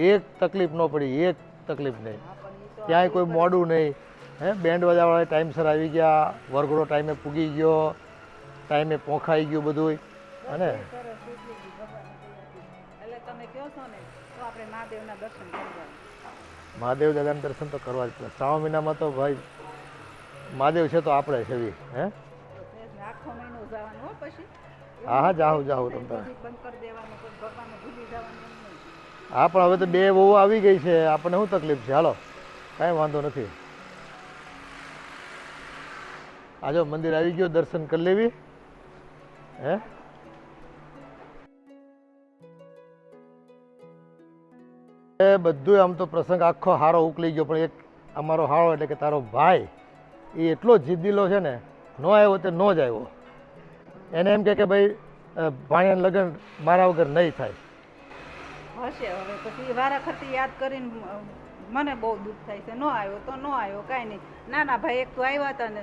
એક તકલીફ ન પડી, એક તકલીફ નહીં. ક્યાંય કોઈ મોડું નહીં હે, બેન્ડ વાજાવાળા ટાઈમસર આવી ગયા, વરઘોડો ટાઈમે પૂગી ગયો, ટાઈમે પોંખાઈ ગયું બધું. અને એટલે તમે કહો છો ને તો આપણે મહાદેવના દર્શન કરવા. મહાદેવ દાદાના દર્શન તો કરવા જ પડે. શ્રાવણ મહિનામાં તો ભાઈ મહાદેવ છે તો આપણે છે હે. આખો મહિનો જવાનું હો પછી હા હા જાઓ જાઓ તમે તારે. પછી બંધ કરી દેવાનું કોઈ ભગવાનને ભૂલી જવાનું એમ નહીં. હા પણ હવે તો 2 વહુ આવી ગઈ છે, આપણને શું તકલીફ છે? હાલો, કાંઈ વાંધો નથી. આજો મંદિર આવી ગયો, દર્શન કરી લેવી. હે એ બધું આમ તો પ્રસંગ આખો હારો ઉકલી ગયો, પણ એક અમારો હારો એટલે કે તારો ભાઈ એ એટલો જિદ્દીલો છે ને, નો આવ્યો તો નો જ આવ્યો. એને એમ કે ભાઈ ભાણિયાના લગ્ન મારા વગર નહીં થાય. હશે હવે પછી વારાખરતી યાદ કરીને મને બહુ દુઃખ થાય છે. નો આવ્યો તો નો આવ્યો, કાંઈ નહીં. નાના ભાઈ એક તો આવ્યા હતા ને.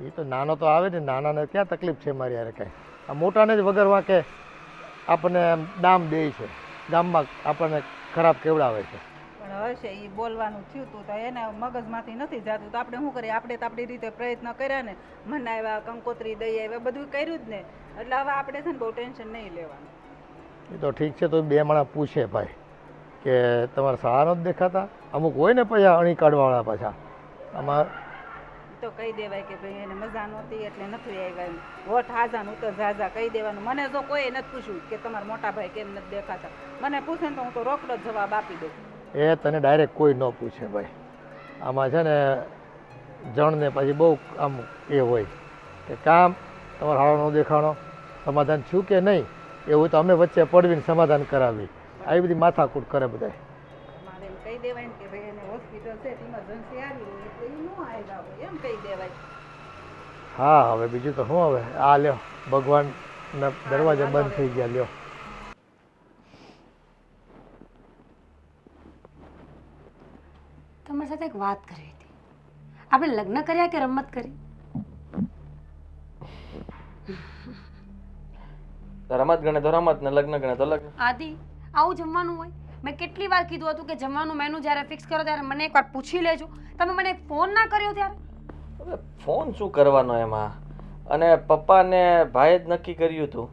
એ તો નાનો તો આવે ને, નાનાને ક્યાં તકલીફ છે મારી યારે કાંઈ. આ મોટાને જ વગર વાંકે આપણને દામ દે છે, ગામમાં આપણને ખરાબ કેવડાવે છે. પણ હશે એ બોલવાનું થયું હતું તો એને મગજમાંથી નથી જતું તો આપણે શું કરીએ? આપણે તો આપણી રીતે પ્રયત્ન કર્યા ને, મનાવ્યા, કંકોત્રી દઈ આવ્યા, બધું કર્યું જ ને. એટલે હવે આપણે છે ને બહુ ટેન્શન નહીં લેવાનું. એ તો ઠીક છે, તો 2 માણસ પૂછે ભાઈ કે તમારા શાળા નથી દેખાતા? અમુક હોય ને પછી અણી કાઢવાવાળા પાછા. આમાં તો કહી દેવાય કે ભાઈ એને મજા નહોતી એટલે નથી આવ્યા એમ. વોટ હાજા તો ઝાઝા કહી દેવાનું. મને જો કોઈ નથી પૂછ્યું કે તમારા મોટા ભાઈ કેમ નથી દેખાતા, મને પૂછે ને તો હું તો રોકડો જ જવાબ આપી દઉં. એ તને ડાયરેક્ટ કોઈ ન પૂછે ભાઈ. આમાં છે ને જણને પછી બહુ આમ એ હોય કે કામ તમારો હાળો ન દેખાણો, સમાધાન થયું કે નહીં એવું તો અમે વચ્ચે પડવીને સમાધાન કરાવી. આવી બધી માથાકૂટ કરે બધા. મારે એમ કહી દેવાય ને કે ભાઈ એને હોસ્પિટલ છે, ઇમરજન્સી આવી હોય એટલે એ ન આવ્યા હોય એમ કહી દેવાય. હા હવે બીજું તો શું, હવે આ લ્યો ભગવાનના દરવાજા બંધ થઈ ગયા. લ્યો તમારી સાથે એક વાત કરવી હતી. આપણે લગ્ન કર્યા કે રમત કરી? રમત ગણે તો રમત ને લગ્ન ગણે તો લગ્ન. આદિ, આવું જમવાનું હોય? મેં કેટલી વાર કીધું હતું કે જમવાનું મેનુ જ્યારે ફિક્સ કરો ત્યારે મને એકવાર પૂછી લેજો. તમે મને એક ફોન ના કર્યો ત્યારે. હવે ફોન શું કરવાનો એમાં? અને પપ્પા ને ભાઈ જ નક્કી કર્યું હતું.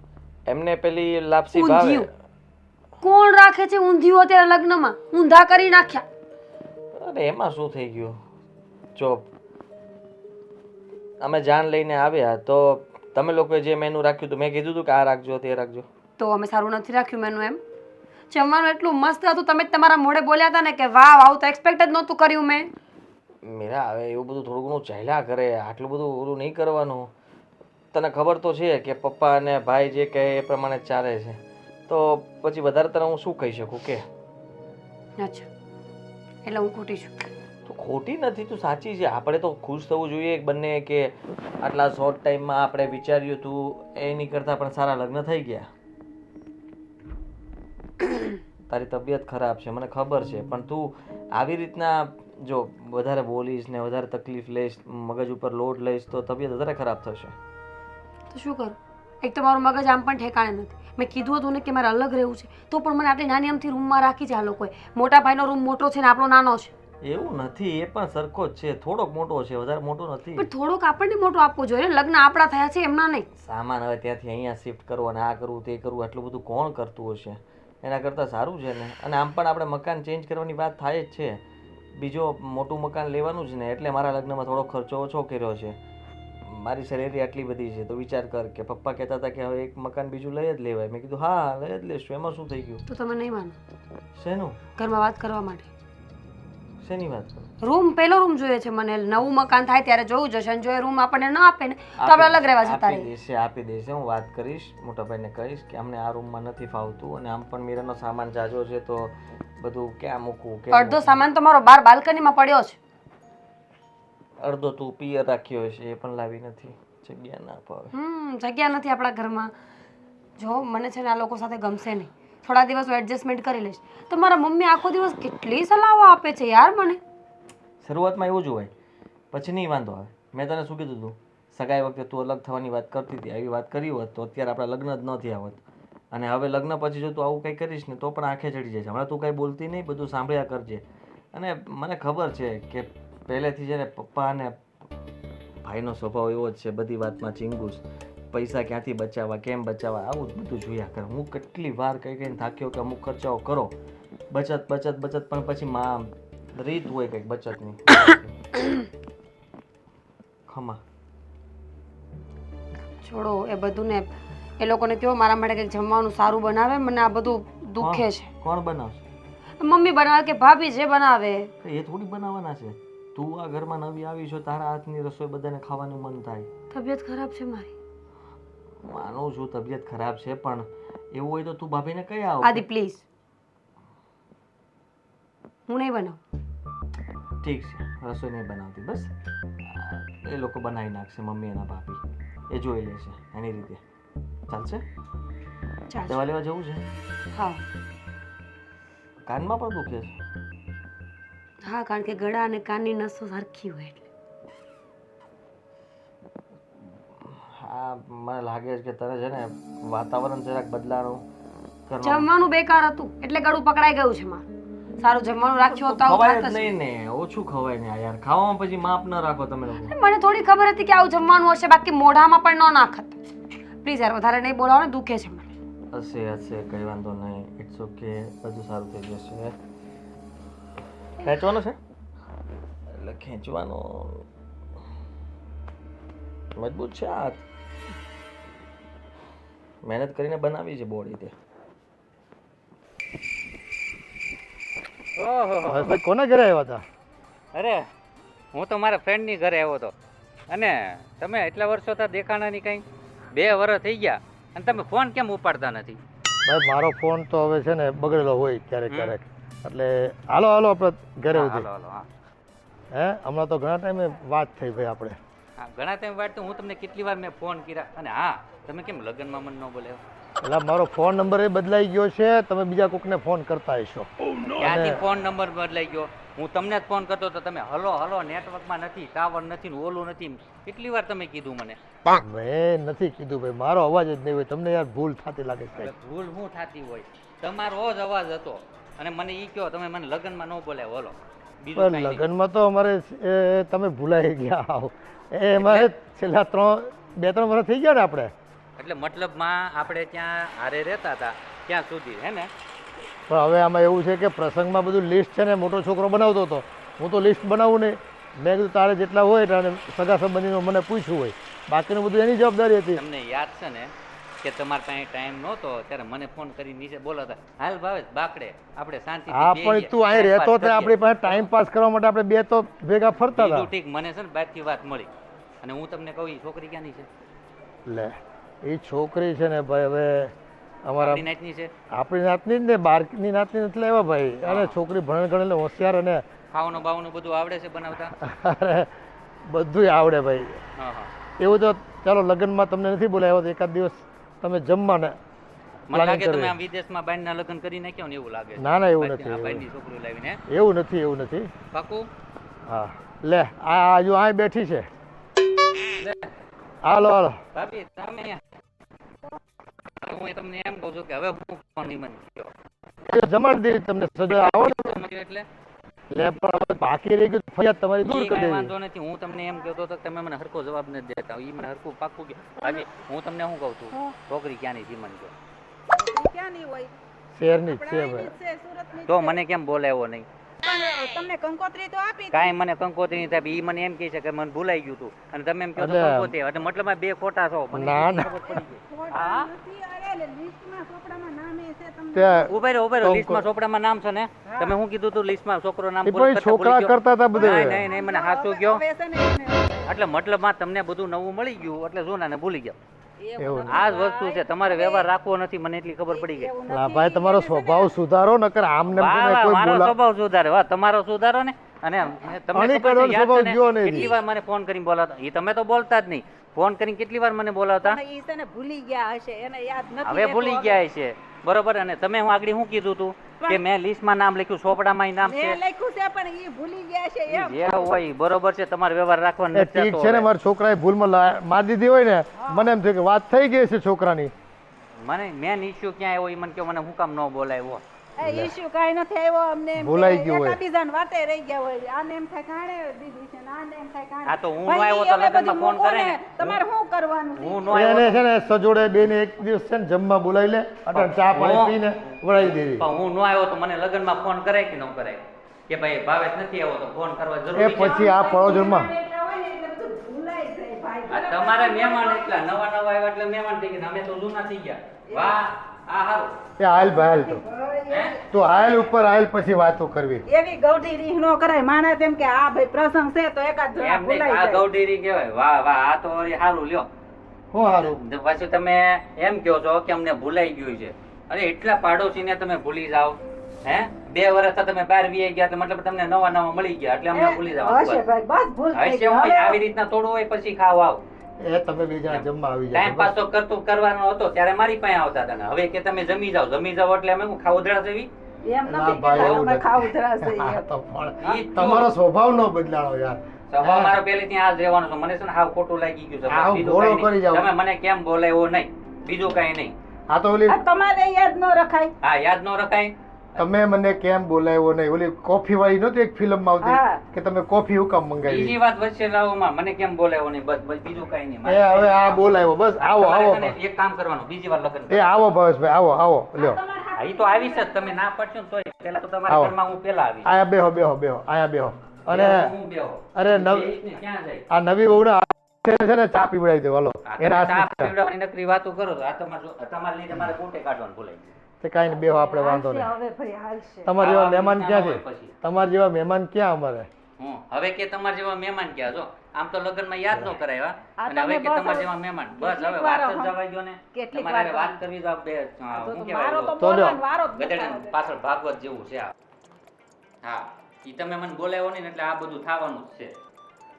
એમને પેલી લાપસી ભાવે. ઊંધિયું કોણ રાખે છે? ઊંધિયું અત્યારે લગ્નમાં ઊંધા કરી નાખ્યા. અરે એમાં શું થઈ ગયું? જો અમે જાન લઈને આવ્યા તો તમે લોકોએ જે મેનુ રાખ્યું હતું, મેં કીધું હતું કે આ રાખજો તે રાખજો. તો અમે સારું નથી રાખ્યું મેનુ એમ? જમવાનું એટલું મસ્ત હતું, તમે જ તમારા મોઢે બોલ્યા હતા ને કે વાવ, આવું તો એક્સપેક્ટ જ નહોતું કર્યું મેં. મીરા હવે એવું બધું થોડું ઘણું ચાલ્યા કરે, આટલું બધું ઓલું નહીં કરવાનું. તને ખબર તો છે કે પપ્પા અને ભાઈ જે કહે એ પ્રમાણે ચાલે છે, તો પછી વધારે તને હું શું કહી શકું કે? અચ્છા, એટલે હું ખોટી છું? તું ખોટી નથી, તું સાચી છે. આપણે તો ખુશ થવું જોઈએ બંને કે આટલા શોર્ટ ટાઈમમાં આપણે વિચાર્યું હતું એની કરતાં પણ સારા લગ્ન થઈ ગયા. તારી તબિયત ખરાબ છે મને ખબર છે, પણ તું આવી રીતના જો વધારે બોલીશ ને વધારે તકલીફ લઈશ, મગજ ઉપર લોડ લઈશ તો તબિયત વધારે ખરાબ થશે. તો શું કરું? એક તો મારું મગજ આમ પણ ઠેકાણે નથી. મેં કીધું હતું ને કે મારે અલગ રહેવું છે, તો પણ મને આટલી નાની અમથી રૂમમાં રાખી છે આ લોકોએ. મોટા ભાઈનો રૂમ મોટો છે ને આપણો નાનો છે. એવું નથી, એ પણ સરખો જ છે, થોડોક મોટો છે, વધારે મોટો નથી. પણ થોડોક આપણને મોટો આપવો જોઈએ ને. લગ્ન આપણા થયા છે એમના નહીં. સામાન હવે ત્યાંથી અહીંયા શિફ્ટ કરવો અને આ કરવું તે કરવું, આટલું બધું કોણ કરતું હશે? એના કરતાં સારું છે ને. અને આમ પણ આપણે મકાન ચેન્જ કરવાની વાત થાય જ છે, બીજો મોટું મકાન લેવાનું જ ને. એટલે મારા લગ્નમાં થોડો ખર્ચો ઓછો કર્યો છે. મારી સેલેરી આટલી બધી છે તો વિચાર કર કે પપ્પા કહેતા હતા કે હવે એક મકાન બીજું લઈ જ લેવાય. મેં કીધું હા લઈ જ લેશું, એમાં શું થઈ ગયું? તો તમે નહીં માનો. શેનું? ઘરમાં વાત કરવા માટે શેની વાત કરો? રૂમ, પહેલો રૂમ જોઈએ છે મને. નવું મકાન થાય ત્યારે જોવું જશે, અને જો એ રૂમ આપણને ન આપે ને તો આપણે અલગ રહેવા જતા રહીએ. આપી દેશે. હું વાત કરીશ મોટા ભાઈને, કહીશ કે અમને આ રૂમમાં નથી ફાવતું, અને આમ પણ મીરાનો સામાન જાજો છે તો બધું ક્યાં મૂકવું? અડધો સામાન તો મારો બહાર બાલ્કનીમાં પડ્યો છે. અડધો તું પિયર રાખ્યો હશે એ પણ લાવી નથી, જગ્યા ના પાવે. જગ્યા નથી આપણા ઘરમાં. જો મને છે ને આ લોકો સાથે ગમશે નહીં. થોડા દિવસ હું એડજસ્ટમેન્ટ કરી લઈશ. તો મારા મમ્મી આખો દિવસ કેટલી સલાહો આપે છે યાર મને. શરૂઆતમાં એવું જ હોય, પછી નહીં વાંધો આવે. મેં તને શું કીધું હતું? સગાઈ વખતે તું અલગ થવાની વાત કરતી હતી, આવી વાત કરી હોત તો અત્યારે આપણા લગ્ન જ ન થયા હોત. અને હવે લગ્ન પછી જો તું આવું કંઈ કરીશ ને તો પણ આંખે ચડી જાય છે. હમણાં તું કંઈ બોલતી નહીં, બધું સાંભળ્યા કરજે. અને મને ખબર છે કે પહેલેથી છે ને પપ્પા અને ભાઈનો સ્વભાવ એવો જ છે, બધી વાતમાં ચીંગુસ. પૈસા ક્યાંથી બચાવવા, કેમ બચાવવા, આવું જ બધું જોયા કરે. હું કેટલી વાર કઈ કઈને થાક્યો કે અમુક ખર્ચાઓ કરો, બચત બચત બચત, પણ પછી માં રીત હોય કંઈક બચતની. ખમા છોડો એ બધું ને. એ લોકોને કહો મારા માટે કંઈક જમવાનું સારું બનાવે. મને આ બધું દુખે છે. કોણ બનાવશે? મમ્મી બનાવે કે ભાભી જે બનાવે. એ થોડી બનાવવાના છે. તું આ ઘરમાં નવી આવી છો, તારા હાથની રસોઈ બધાને ખાવાનું મન થાય. તબિયત ખરાબ છે મારી. માનું છું તબિયત ખરાબ છે, પણ એવું હોય તો તું ભાભીને કહી આવ. આદિ પ્લીઝ, હું નહીં બનાવું. ઠીક છે, રસોઈ નહીં બનાવતી, બસ એ લોકો બનાવી નાખશે, મમ્મી અને ભાભી. એ જોઈ લેશે એની રીતે. ચાલશે? ચાલશે. દવા લેવા જવું છે? હા કાનમાં પણ દુખે છે? હા, કારણ કે ગળા અને કાનની નસો સરખી હોય એટલે. હા, મને લાગે છે કે તને છે ને વાતાવરણ જરાક બદલાનું. જમવાનું બેકાર હતું એટલે ગળું પકડાઈ ગયું છે મારું. સારું જમવાનું રાખ્યું હોત તો આવું ખવાય થાત જ જ. નહીં ને, ઓછું ખવાય ને યાર. ખાવામાં પછી માપ ન રાખો તમે લોકો. મને થોડી ખબર હતી કે આવું જમવાનું હશે, બાકી મોઢામાં પણ ન નાખત. પ્લીઝ યાર, વધારે નહીં બોલાવો ને, દુખે છે મને. હશે કઈ વાંધો નહીં. ઇટ્સ ઓકે, બધું સારું થઈ જશે. ખેંચવાનો છે એટલે ખેંચવાનો મજબૂત છે હાથ. મહેનત કરીને બનાવી છે બોડી તે. ઓહો, કોના ઘરે આવ્યા હતા? અરે હું તો મારા ફ્રેન્ડની ઘરે આવ્યો હતો, અને તમે એટલા વર્ષો તો દેખાણા ની કંઈ 2 વર્ષ થઈ ગયા અને તમે ફોન કેમ ઉપાડતા નથી? ભાઈ મારો ફોન તો હવે છે ને બગડેલો હોય ક્યારેક ક્યારેક, એટલે હાલો આપણે ઘરે હા, ઉધી. હાલો હાલો. હા હે હમણાં તો ઘણા ટાઈમે વાત થઈ ભાઈ આપણે. હા, ઘણા ટાઈમ વાત તો હું તમને કેટલી વાર મેં ફોન કર્યા, અને હા તમે કેમ લગ્નમાં મને ન બોલ્યો? એટલે મારો ફોન નંબર એ બદલાઈ ગયો છે, તમે બીજા કોકને ફોન કરતા હશો. ક્યાંથી ફોન નંબર બદલાઈ ગયો? હું તમને જ ફોન કરતો તો તમે હલો હલો નેટવર્કમાં નથી, ટાવર નથી ને ઓલું નથી, કેટલી વાર તમે કીધું મને? મેં નથી કીધું ભાઈ, મારો અવાજ જ નહીં હોય. તમને યાર ભૂલ થતી લાગે છે. એટલે ભૂલ શું થતી હોય? તમારો જ અવાજ હતો અને મને ઈ કહો તમે મને લગ્નમાં ન બોલાવ્યો. હલો બીજું પણ કાંઈ નહીં. લગ્નમાં તો અમારે તમે ભૂલાઈ ગયા આવો. એ અમારે છેલ્લા 2-3 વર્ષ થઈ ગયા ને આપણે. એટલે મતલબમાં આપણે ત્યાં હારે રહેતા હતા ત્યાં સુધી, હે ને? પણ હવે આમાં એવું છે કે પ્રસંગમાં બધું લિસ્ટ છે ને મોટો છોકરો બનાવતો હતો, હું તો લિસ્ટ બનાવું નહીં. મેં કીધું તારે જેટલા હોય એટલે સગા સંબંધીનું મને પૂછવું હોય, બાકીનું બધું એની જવાબદારી હતી. તમને યાદ છે ને કે તમારા પાસે ટાઈમ નહોતો ત્યારે મને ફોન કરી નીચે બોલાવતા, હાલ ભાવેશ બાકડે આપણે શાંતિથી હા બેહીએ, પણ તું અહીં રહેતો time pass તો આપણી પાસે ટાઈમ પાસ કરવા માટે આપણે બે તો ભેગા ફરતા બીજું હતા. ઠીક, મને છે ને બહારથી વાત મળી અને હું તમને કહું ઈ છોકરી ક્યાંની છે? લે એ છોકરી છે ને ભાઈ હવે અમારા આપણી નાતની છે? આપણી નાતની જ ને, બહારની નાતની નથી લેવા ભાઈ. અને છોકરી ભણ ગણેલી હોશિયાર અને ખાવાનું બાવાનું બધું આવડે છે બનાવતા? અરે બધું આવડે ભાઈ. હા હા. એવું તો ચાલો લગ્નમાં તમને નથી બોલાવ્યો તો એકાદ દિવસ તમે જમવા ને મને લાગે તમે આમ વિદેશમાં બાઈના લગ્ન કરી નાખ્યો ને એવું લાગે છે. ના ના એવું આ નથી, બાઈની છોકરીઓ લાવીને એવું નથી. પાકું? હા લે આ જો અહીં બેઠી છે. હાલો ભાભી તમે હું તમને એમ કહું છું કે હવે હું ફોન નિમંત્રણ થયો જમાડી દેવી તમને સજા આવો ને. એટલે લે પણ હવે બાકી રહી ગયું ફરિયાદ તમારી દૂર ઈ કરી કાંઈ દેવી. વાંધો નથી. હું તમને એમ કહેતો હતો કે તમે મને હરખો જવાબ નથી દેતા. ઈ મને હરખું પાક્કું કે ભાભી હું તમને શું કહું છું, છોકરી ક્યાંની છે મને કહો. ક્યાંની હોય? શહેરની જ છે આપણા ભાઈ. અહીંની જ છે, સુરતની જ તો છે. મને કેમ બોલાવ્યો નહીં? પણ તમને કંકોત્રી તો આપી હતી. કાંઈ મને કંકોત્રી નહીં થાય. ઈ મને એમ કહે છે કે મને ભૂલાઈ ગયું હતું અને તમે એમ કહો છો એટલે- કંકોત્રી. એટલે મતલબમાં બે ખોટા છો. મને ના, એટલી ના. ખબર પડી ગઈ. ખોટા હા? નથી. અરે લિસ્ટમાં ચોપડામાં નામે છે તમને. ત્યાં ઉભા રહો લિસ્ટમાં ચોપડામાં નામ છે ને? તમે શું કીધું તું લિસ્ટમાં છોકરો નામ એ બોલ પણ કરતા છોકરા ભૂલી ગયો? કરતા હતા બધે. નહીં નહીં મને સાચું કહો. હવે છે ને એને- એટલે મતલબમાં તમને બધું નવું મળી ગયું એટલે જૂનાને ભૂલી ગયા. એવું આ જ વસ્તુ છે. તમારે વ્યવહાર રાખવો નથી, મને એટલી ખબર પડી ગઈ. એવું ના નથી. ભાઈ તમારો સ્વભાવ સુધારો નકર આમ ને વાહ, વાહ, કોઈ મારો બોલા સ્વભાવ સુધારે. વાહ, તમારો સુધારો ને. અને તમને અણી ખબર છે, કરવાનો યાદ સ્વભાવ છે ને, ગયો નહીં. કેટલી વાર મને ફોન કરીને બોલાવતા. એ તમે તો બોલતા જ નહીં. ફોન કરીને કેટલી વાર મને બોલાવતા. પણ ઈ છે ને ભૂલી ગયા હશે, એને યાદ નથી હવે રહેતું. ભૂલી ગયા છે બરોબર. અને તમે હું આગળ શું કીધું તું કે મેં લિસ્ટમાં નામ લખ્યું, ચોપડામાં નામ છે. મેં લખ્યું છે પણ ઈ ભૂલી ગયા છે એમ. જે હોય ઈ બરોબર છે. તમારે વ્યવહાર રાખવાનો એ નથી ઠીક થતો છે ને હવે. મારા છોકરાએ ભૂલમાં મારી દીધી હોય ને મને એમ થયું કે વાત થઈ ગઈ છે છોકરાની. મને મેન ઇસ્યુ ક્યાં આવ્યો એ મને કહો. મને હું કામ ન બોલાવ્યો? એ issue કાંઈ નથી આવ્યો અમને એમ ભૂલાઈ કે ગયું હોય. એકાબીજાને વાટે રહી ગયા હોય. આને એમ થાય કાણે દીધી છે ને આને એમ થાય કાણે. આ તો હું પણ નો આવ્યો ઈ તો હવે લગ્નમાં બધું ફોન મૂકો કરે ને. ને. તમારે શું કરવાનું છે? હું નો આવ્યો એને છે ને સજોડે બેને એક દિવસ છે ને જમવા બોલાવી લે અટણ ચા પાણી પીને વળાવી દેવી. પણ હું નો આવ્યો તો મને લગ્નમાં ફોન કરાય કે ન કરાય? કે ભાઈ ભાવેશ નથી આવ્યો તો ફોન કરવા એ જરૂરી છે? પછી આ પડોજરમાં એટલા હોય ને એટલે બધું ભૂલાઈ જાય આ તમારા મહેમાન એટલા નવા આવ્યા એટલે મહેમાન થઈ ગયા, અમે તો જૂના થઈ ગયા. વાહ, આ હારું. એ હાલ ભાઈ હાલ તો હાલ ઉપર હાલ પછી વાતો કરવી. એવી ગૌઢી રીહ નો કરાય. માણસ એમ કે આ ભાઈ પ્રસંગ છે તો એકાદ જણા એમ નહીં, ભૂલાઈ આ જાય. ગૌઢીરી કહેવાય. વાહ વાહ, આ તો વળી હારું લ્યો. હું હારું તો પાછું તમે એમ કહો છો કે અમને ભૂલાઈ ગયું છે. અરે એટલા પાડોશીને તમે ભૂલી જાઓ. હે 2 વર્ષ તમે બહાર વી ગયા એટલે મતલબ તમને નવા નવા મળી ગયા એટલે અમને ભૂલી જાઓ. હશે ભાઈ, બસ ભૂલ થઈ હશે ગઈ. હોય, હવે આવી રીતના થોડું હોય પછી ખાવ આવ. એ તમે બે જણા જમવા આવી ટાઈમ પાસ જાવ. તો કરતું કરવાનો હતો ત્યારે મારી પાસે આવતા હતા ને હવે કે તમે જમી જાઓ એટલે અમે ખાવ ઉધડા જેવી. એમ ના નથી ભાઈ, કે એવું અમે નથી. ખાવું ધરાશે હા, એમ. તો પણ ઈ તો- તમારો સ્વભાવ નો બદલાણો યાર. સ્વભાવ મારો પહેલેથી આ જ રહેવાનો છે. મને છે ને હાવ ખોટું લાગી ગયું છે. હાવ બીજું ઘોડો કાંઈ કરી નહીં. જાઓ. તમે મને કેમ બોલાવ્યો નહીં, બીજું કાંઈ નહીં. આ તો ઓલી આ તમારે યાદ ન રખાય. હા, યાદ ન રખાય. તમે મને કેમ બોલાવ્યો નહીં, ઓલી કોફી વાળી નહોતી એક ફિલ્મ માં હા. આવતી કે તમે કોફી હું કામ મંગાવી. બીજી વાત વચ્ચે લાવોમાં મને કેમ બોલાવ્યો નહીં, બસ બસ બીજું કાંઈ નહીં. એ હવે આ બોલાવ્યો બસ આવો તમારે આવો છે ને એક કામ કરવાનું, બીજી વાર લગ્ન એ આવો ભાવેશભાઈ આવો આવો લ્યો હા, ઈ તો આવીશ જ. તમે ના પડશો ને તોય પહેલા તો તમારા આવો. ઘરમાં હું પહેલા આવીશ. આયા બેહો બેહો બેહો આયા બેહો અને હું બેહો. અરે નવ બેહીને ક્યાં જાય? આ નવી બહુ છે ને ચા પીવડાવી દો હાલો આ એના તમે ચા હાથની ચા. પીવડાવવાની નકરી વાતો કરો છો. આ તમારા લીધે મારે કોટે કાઢવાનું ભૂલાઈ ગયું. તે કાંઈ નહીં બેહો આપણે વાંધો હાલશે, નહીં. હવે ફરી હાલશે. તમારા જેવા આવા મહેમાન ક્યાં છે? પછી. તમારા જેવા મહેમાન ક્યાં અમારે? હવે કે તમારા જેવા મહેમાન ક્યાં છો? આમ તો લગ્નમાં યાદ ન કરાવ્યા આ અને હવે તમે કે બસ તમારા હવે જેવા મહેમાન બસ હવે કેટલીક વાત વાર જ જવા ગયો ને. કેટલીક તમારે વાર વાત કરવી તો આપણે તો શું મારો તો કહેવાય તો લ્યો. બોલવાનો વારો જ ગધેડા નખાવે. પાછળ ભાગવત જેવું છે આ. હા, ઈ તમે મને બોલાવ્યો નહીં ને એટલે આ બધું થવાનું જ છે.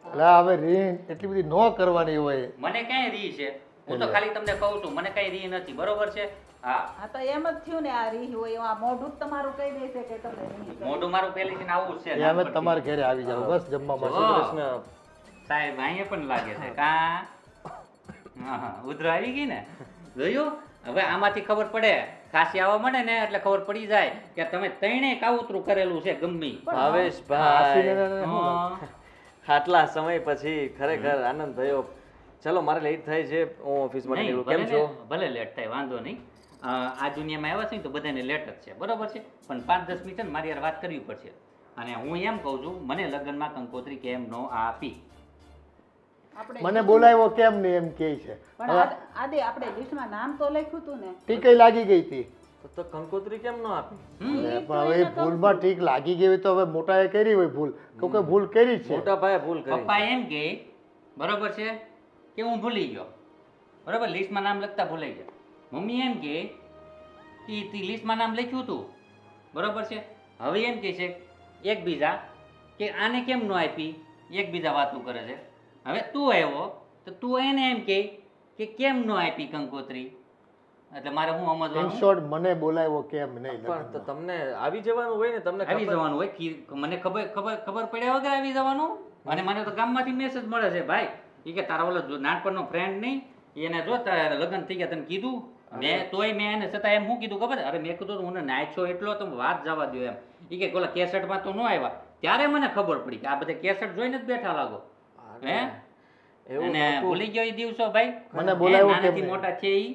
એટલે હવે રીન એટલી બધી ન કરવાની હોય. મને ક્યાંય રી છે? હું તો ખાલી તમને કહું છું, મને કઈ રી નથી. બરોબર છે? હા, હા તો એમ જ થયું ને આ રીહ હોય આ મોઢું જ તમારું કહી દેશે કે તમે રીહ કરી. મોઢું મારું પહેલેથી ને આવું જ છે. એ અમે તમારે ઘરે આવી જાવ બસ જમવા માટે. જો. કૃષ્ણ સાહેબ અહીંયા પણ લાગે છે કા? હા હા, ઉધરો આવી ગઈ ને, જોયું? હવે આમાંથી ખબર પડે, ખાંસી આવવા મળે ને એટલે ખબર પડી જાય કે તમે ત્રણેય કાવતરું કરેલું છે ગમ્મી. ભાવેશભાઈ હા. આટલા સમય પછી ખરેખર આનંદ થયો. ચલો મારે લેટ થાય છે, હું ઓફિસ માટે નહીં, નીકળું. કેમ ભલે છો? ને, ભલે લેટ થાય વાંધો નહીં. આ દુનિયામાં આવ્યા છે ને તો બધાને લેટ જ છે, બરોબર છે? પણ 5-10 મિનિટ છે ને મારી યાર વાત કરવી પડશે. અને હું એમ કહું છું, મને લગ્નમાં કંકોત્રી કેમ નો આપી? આપણે મને બોલાવ્યો કેમ નહીં એમ કહે છે. પણ આદિ આપણે લિસ્ટમાં નામ તો લખ્યું હતું ને. ટીકઈ લાગી ગઈ હતી. તો કંકોત્રી કેમ ન આપી? પણ હવે એ ભૂલમાં ઠીક લાગી ગઈ હોય તો હવે મોટાએ કરી હોય ભૂલ તો કે ભૂલ કરી જ છે. મોટા ભાઈએ ભૂલ કરી. પપ્પા એમ કે બરોબર છે કે હું ભૂલી ગયો, બરોબર, લિસ્ટમાં નામ લખતા ભૂલાઈ ગયા. મમ્મી એમ કે લિસ્ટમાં નામ લખ્યું હતું, બરોબર છે. હવે એમ કે છે એકબીજા કે આને કેમ ન આપી, એકબીજા વાતું કરે છે. હવે તું આવ્યો તો તું એને એમ કે કેમ ન આપી કંકોત્રી, એટલે મારે હું ઇન સમજવાનું? શોર્ટ મને બોલાવ્યો કેમ નહીં પણ તો લગ્નમાં. તમને આવી જવાનું હોય ને, તમને આવી ખબર- જવાનું હોય મને ખબર પડ્યા વગર આવી જવાનું. અને મને તો ગામમાંથી મેસેજ મળે છે, ભાઈ ઈ કે તારા ઓલો નાનપણનો ફ્રેન્ડ નહીં એને જો તારા લગ્ન થઈ ગયા તને કીધું. મેં એને છતાં એમ શું કીધું ખબર? અરે મેં કીધું હું નાચ્યો એટલો તમે વાત જવા દો એમ. ઈ કે ઓલા કેસેટમાં તો ન આવ્યા. ત્યારે મને ખબર પડી કે આ બધા કેસેટ જોઈને જ બેઠા લાગો. હે એવું અને નહોતું. ભૂલી ગયો ઈ દિવસો ભાઈ. મને બોલાવ્યો કેમ નાનાથી નહીં? મોટા છે ઈ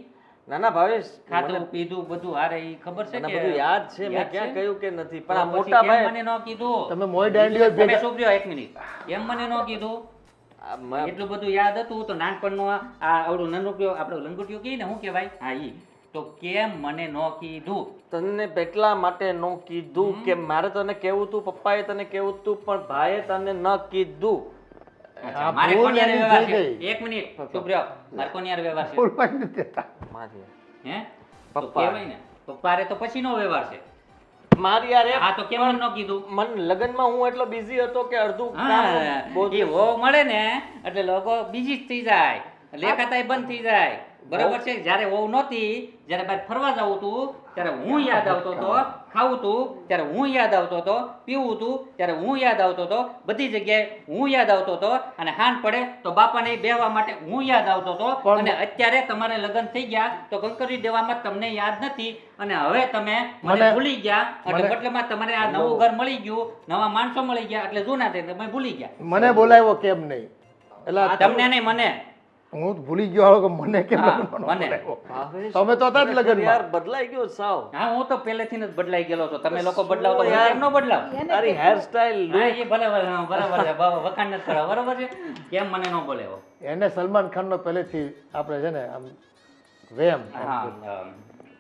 ના ના ભાવેશ, ખાધું પીધું બધું હારે ઈ ખબર છે મને કે બધું યાદ છે. મેં યાદ ક્યાં છે? કહ્યું કે નથી, પણ તો આ પછી મોટા કેમ ભાઈ મને ન કીધું? તમે મોય દાંડીઓ તમે ભેગા શું કહ્યો? એક મિનિટ, કેમ મને ન કીધું? એટલું બધું યાદ હતું તો નાનપણનું આ આવડું નનકડું આપણે લંગોટિયું કહીએ ને, શું કહેવાય? હા ઈ. તો કેમ મને ન કીધું? તને એટલા માટે ન કીધું કે મારે તને કેવું તું, પપ્પાએ તને કેવું તું, પણ ભાઈએ તને ન કીધું. આ મારે ભૂલ કોની હારે એની વ્યવહાર થઈ છે? ગઈ. એક મિનિટ ચૂપ રહ્યો. મારે કોની હારે વ્યવહાર છે? બોલવા જ નથી દેતા. મારી હે? તો પપ્પા. કહેવાય ને પપ્પા હારે તો પછીનો વ્યવહાર છે. મારી યાર આ તો કેમ મને ન કીધું? મન લગનમાં હું એટલો બિઝી હતો કે અડધું હા, કામ બહુ એ હો મળે ને એટલે લોકો બીજી જ થઈ જાય, લેખાતાય બંધ થઈ જાય. બરાબર છે? જ્યારે વહુ નહોતી, જ્યારે બહાર ફરવા જવું હતું ત્યારે હું યાદ આવતો હતો, ખાવું હતું ત્યારે હું યાદ આવતો હતો, પીવું હતું ત્યારે હું યાદ આવતો હતો, બધી જગ્યાએ હું યાદ આવતો હતો. અને હાન પડે તો બાપાને બેહવા માટે હું યાદ આવતો હતો. અને અત્યારે તમારે લગ્ન થઈ ગયા તો કંકરી દેવામાં તમને યાદ નથી. અને હવે તમે મને ભૂલી ગયા એટલે મતલબમાં તમારે આ નવું ઘર મળી ગયું, નવા માણસો મળી ગયા એટલે જૂના થઈ તમે ભૂલી ગયા. મને બોલાવ્યો કેમ નહીં એટલે આ તમને નહીં, મને. હું જ ભૂલી ગયો હાલો કે મને કેમ હા, લગ્નમાં મને. બોલાવ્યો. ભાવેશ, તમે તો હતા જ લગ્નમાં. યાર બદલાઈ ગયો સાવ. હા, હું તો પહેલેથી જ બદલાઈ ગયેલો છું. તમે લોકો બદલાવ તો હું યાર. કેમ ન બદલાવ? તારી હેર સ્ટાઈલ હા, એ બરાબર છે, બરાબર છે. વખાણ નથી કરવા, બરાબર છે? કેમ મને ન બોલાવ્યો? એને સલમાન ખાનનો પહેલેથી આપણે છે ને આમ વેમ હા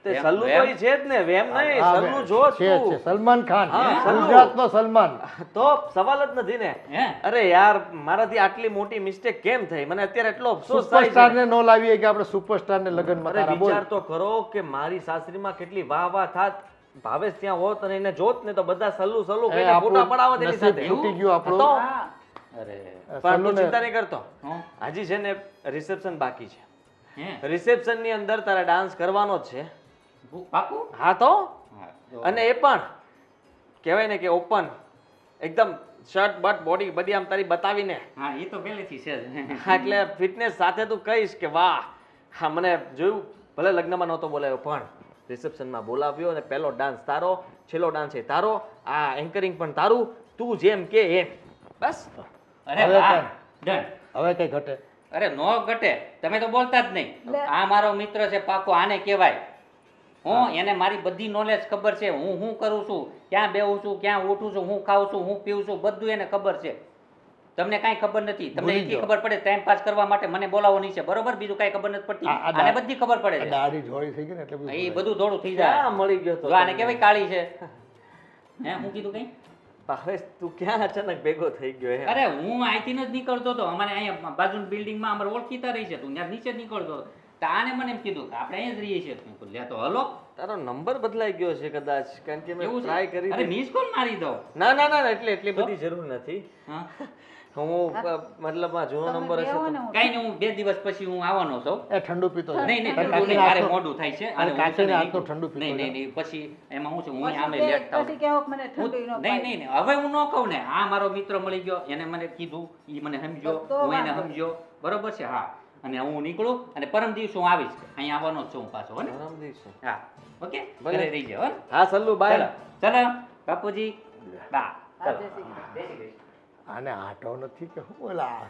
તે સલ્લુ તો ઈ છે જ ને વેમ નહીં હા, સલ્લુ જો જ છે તું. છે સલમાન ખાન હા, સલ્લુ. ગુજરાતનો સલમાન. તો સવાલ જ નથી ને હે અરે યાર મારાથી આટલી મોટી મિસ્ટેક કેમ થઈ મને અત્યારે એટલો અફસોસ થાય સુપરસ્ટાર છે ને નો લાવીએ કે આપણે સુપરસ્ટાર ને લગ્નમાં અરે તારા બોલ. વિચાર તો કરો કે મારી સાસરીમાં કેટલી વાહ વાહ થાત ભાવેશ ત્યાં હોત અને એને જોત ને તો બધા સલ્લુ સલ્લુ એ કહીને આપણું ફોટા પડાવત એની નસીબ સાથે તૂટી ગયું આપણું. તો અરે પણ તું સલ્લુને- ચિંતા નહીં કરતો હું હજી છે ને રિસેપ્શન બાકી છે હે રિસેપ્શન ની અંદર તારે ડાન્સ કરવાનો જ છે પાકું હા તો હા તો અને એ પણ કહેવાય ને કે ઓપન એકદમ શર્ટ બટ બોડી બધી આમ તારી બતાવીને હા એ તો પહેલેથી છે જ હા, એટલે ફિટનેસ સાથે તું કહીશ કે વાહ હા મને જોયું ભલે લગ્નમાં નહોતો બોલાવ્યો પણ રિસેપ્શનમાં બોલાવ્યો અને પહેલો ડાન્સ તારો છેલ્લો ડાન્સ એ તારો આ એન્કરિંગ પણ તારું તું જેમ કે એમ બસ અરે હવે વાહ કાંઈ. ડન હવે કઈ ઘટે. અરે નો ઘટે તમે તો બોલતા જ નહીં આ મારો મિત્ર છે પાકો આને કહેવાય હું એને મારી બધી નોલેજ ખબર છે હું શું કરું છું ક્યાં બેહું છું ક્યાં ઉઠું છું હું ખાઉં છું હું પીવું છું બધું એને ખબર છે તમને કાંઈ ખબર નથી તમને ભૂલી એટલી જાઓ. ખબર પડે ટાઈમ પાસ કરવા માટે મને બોલાવો નહીં છે બરોબર બીજું કાંઈ ખબર નથી પડતી આ આને બધી ખબર પડે આ છે દાઢી જોડી થઈ ગઈ ને એટલે બધું એ બધું દોડું થઈ જાય ક્યાં મળી ગયો તો જો આને તમને? કહેવાય કાળી છે હે હું કીધું કઈ ભાવેશ તું ક્યાં અચાનક ભેગો થઈ ગયો હે અરે હું અહીંથી જ નીકળતો હતો અમારે અહીંયા બાજુની બિલ્ડિંગમાં અમારે ઓળખીતા રહી છે તું ત્યાં નીચે જ નીકળતો હતો તો આને મને એમ કીધું કે આપણે અહીંયા જ રહીએ છીએ મેં કીધું, લે તો હલો તારો નંબર બદલાઈ ગયો છે કદાચ કારણ કે મેં એવું ટ્રાય છે કરી અરે હતી. મિસ કોલ મારી દો ના ના ના એટલે એટલી બધી જરૂર નથી હા હું મતલબમાં જૂનો નંબર હશે તો કાંઈ નહીં હું 2 દિવસ પછી હું આવવાનો છું એ ઠંડુ પીતો જાય. નહીં નહીં તારે ઠંડુ નહીં, કાકીને મારે હાથનું- મોઢું થાય છે તારે અને હું છે કાકીને ને હાથનું ઠંડુ પીતો નહીં જાય. નહીં નહીં પછી એમાં હું છે હું પછી આમે કે- લેટ થાઉં પછી કહેવો કે મને હું- ઠંડુ નો નહીં નહીં નહીં, હવે હું ન કહું ને આ મારો મિત્ર મળી ગયો એને મને કીધું એ મને સમજ્યો તો હું એને વાંધો સમજ્યો બરોબર છે હા અને હું નીકળું અને પરમ દિવસ હું આવીશ અહીંયા આવવાનો જ છું હું પાછો હો ને આરામ દિવસે હા ઓકે ભલે. ઘરે રહી જાઓ હો ને? હા સલ્લુ ચલો બાય ચલો બાપુજી બા હા, ચલો જય શ્રી કૃષ્ણ. જય શ્રી કૃષ્ણ. આને આટો નથી કે હું બોલા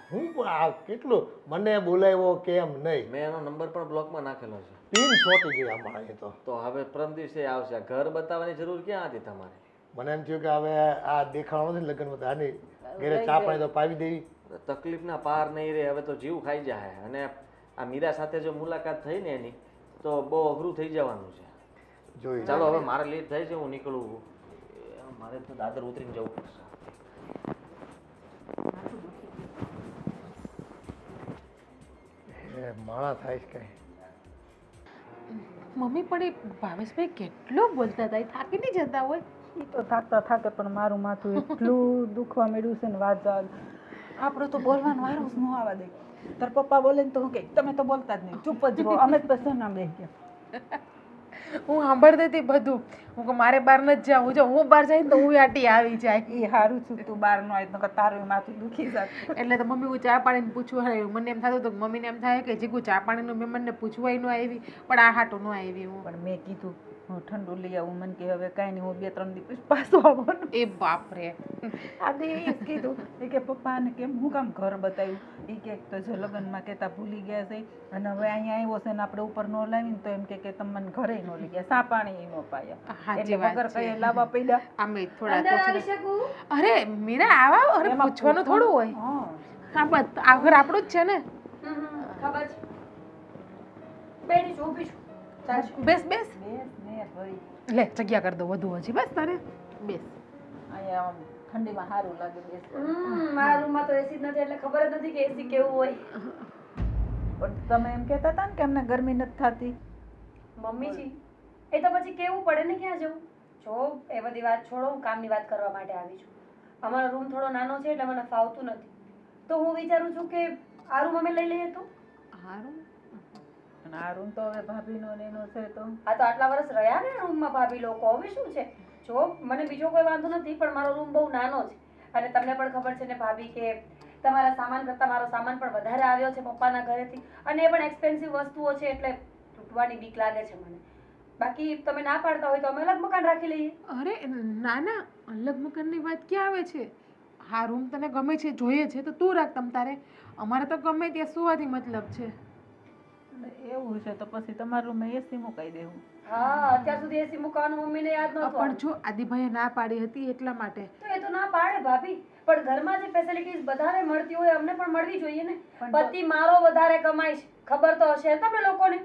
હું પણ આ કેટલું મને બોલાવ્યો કેમ નહીં મેં એનો નંબર પણ બ્લોકમાં નાખેલો છે પિન શોટી ગઈ આમાં એ તો તો હવે પરમ દિવસે આવશે આ ઘર બતાવવાની જરૂર ક્યાં હતી તમારે મને એમ થયું કે હવે આ દેખાણો નથી લગ્નમાં તો આની ઘરે ચા પાણી તો પાવી દેવી. તકલીફના પાર નહીં રહે હવે તો જીવ ખાઈ જાય અને આ મીરા સાથે જો મુલાકાત થઈ ને એની તો બહુ અઘરું થઈ જવાનું છે જોઈ ચાલો હવે મારે લેટ થાય છે હું નીકળું મારે તો દાદર ઉતરીને જવું પડશે એ માણા થાય છે કઈ. મમ્મી પણ એ ભાવેશભાઈ કેટલો બોલતા હતા એ થાકી નહીં જતા હોય. ઈ તો થાકતા થાકે પણ મારું માથું એટલું દુખવા મળ્યું છે ને વાત જવા દે. આપણો તો બોલવાનો વારો જ ન આવવા દે તાર પપ્પા બોલે ને તો હું કે તમે તો બોલતા જ નહીં ચૂપ જ રહો અમે જ પછી નામ બેસી ગયા હું સાંભળતી હતી બધું. હું કે મારે બહાર નથી જાવું, જો હું બહાર જાય ને તો હું આટી આવી જાય. એ સારું છું તું બહાર ન આવી નકર તારું માથું દુખી જાય એટલે તો મમ્મી હું ચા પાણીને પૂછવા આવ્યું. મને એમ થતું હતું કે મમ્મીને એમ થાય કે જીગુ ચા પાણીનું મહેમાનને પૂછવાય ન આવી, પણ આ હાટું ન આવી હું. પણ મેં કીધું હું ઠંડુ લઈ આવું મને કે હવે કાંઈ નહીં હું 2-3 દિવસ પાછું આવવાનું એ બાપ રે. આદે એ જ કીધું એ કે પપ્પાને કેમ હું કામ ઘર બતાવ્યું એ કે તો જો લગ્નમાં કહેતા ભૂલી ગયા છે અને હવે અહીંયા આવ્યો છે ને આપણે ઉપર ન લાવીને તો એમ કે તમે મને ઘરે ન લઈ ગયા સા પાણી ન પાયા સાચી એટલે વાત વગર છે. કઈ લાવવા પડ્યા આમે થોડા અંદર તો આવી શકું? અરે મીરા આવા, અરે એમાં પૂછવાનું થોડું હોય. હા હા બસ આ ઘર આપણું જ છે ને. ખબર છે બેઠી છું ઊભી છું ચાલશે બેસ બેસ બેસ ને ભાઈ લે જગ્યા કરી દો વધુ હજી બસ તારે બેસ. અહીંયા આમ ઠંડીમાં સારું લાગે બેસ મારા રૂમમાં તો એસી જ નથી એટલે ખબર જ નથી કે એસી કેવું હોય. પણ તમે એમ કહેતા હતા ને કે અમને ગરમી નથી થતી મમ્મીજી એ તો પછી કેવું પડે ને ક્યાં જવું. જો એ બધી વાત છોડો, હું કામની વાત કરવા માટે આવી છું. અમારો રૂમ થોડો નાનો છે એટલે મને ફાવતું નથી, તો હું વિચારું છું કે આ રૂમ અમે લઈ લઈએ તો. હારું. અને આ રૂમ તો હવે ભાભીનો ને એનો છે તો આ તો આટલા વર્ષ રહ્યા ને રૂમમાં ભાભી લોકો, હવે શું છે. જો મને બીજો કોઈ વાંધો નથી પણ મારો રૂમ બહુ નાનો છે અને તમને પણ ખબર છે ને ભાભી કે તમારા સામાન કરતાં મારો સામાન પણ વધારે આવ્યો છે પપ્પાના ઘરેથી અને એ પણ એક્સપેન્સિવ વસ્તુઓ છે એટલે તૂટવાની બીક લાગે છે મને. બાકી તમે ના પાડતા હોય તો અમે અલગ મકાન રાખી લઈએ. અરે ના ના, અલગ મકાનની વાત ક્યાં આવે છે. હા રૂમ તને ગમે છે, જોઈએ છે તો તું રાખ તમ તારે. અમારે તો ગમે ત્યાં સુવાથી મતલબ છે. એવું છે તો પછી તમારા રૂમમાં એસી મુકાઈ દેવું. હા અત્યાર સુધી એસી મૂકવાનું મમ્મીને યાદ નહોતું પણ આવ્યું. જો આદિભાઈએ ના પાડી હતી એટલા માટે. તો એ તો ના પાડે ભાભી, પણ ઘરમાં જે ફેસિલિટીઝ બધાને મળતી હોય અમને પણ મળવી જોઈએ ને. પતિ મારો વધારે કમાય છે, ખબર તો હશે તમને લોકોને.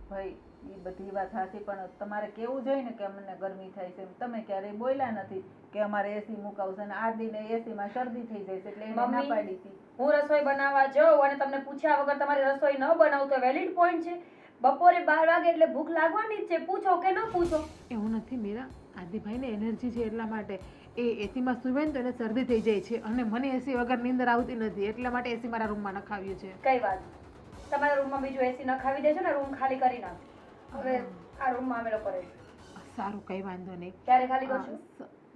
ભાઈ એ બધી વાત સાચી, પણ તમારે કેવું જોઈએ ને કે અમને ગરમી થાય છે. તમે ક્યારેય બોલ્યા નથી કે અમારે એસી મુકાવશે ને આ દિને એસીમાં શરદી થઈ જાય છે એટલે એને ના મમ્મી, પાડી હતી. હું રસોઈ બનાવવા જાઉં અને તમને પૂછ્યા વગર તમારી રસોઈ ન બનાવું તો વેલિડ પોઈન્ટ છે. બપોરે 12 વાગે એટલે ભૂખ લાગવાની જ છે, પૂછો કે ન પૂછો. એવું નથી મીરા, આદિભાઈને એનર્જી છે એટલા માટે. એ એસીમાં સુવે ને તો એને શરદી થઈ જાય છે અને મને એસી વગર નીંદર આવતી નથી એટલા માટે એસી મારા રૂમમાં નખાવ્યું છે. કઈ વાત, તમારા રૂમમાં બીજું એસી નખાવી દેજો ને, રૂમ ખાલી કરી નાખજો. હવે આ રૂમમાં અમે લોકો રહીશું. સારું, કઈ વાંધો નહીં. ક્યારે ખાલી કરશું?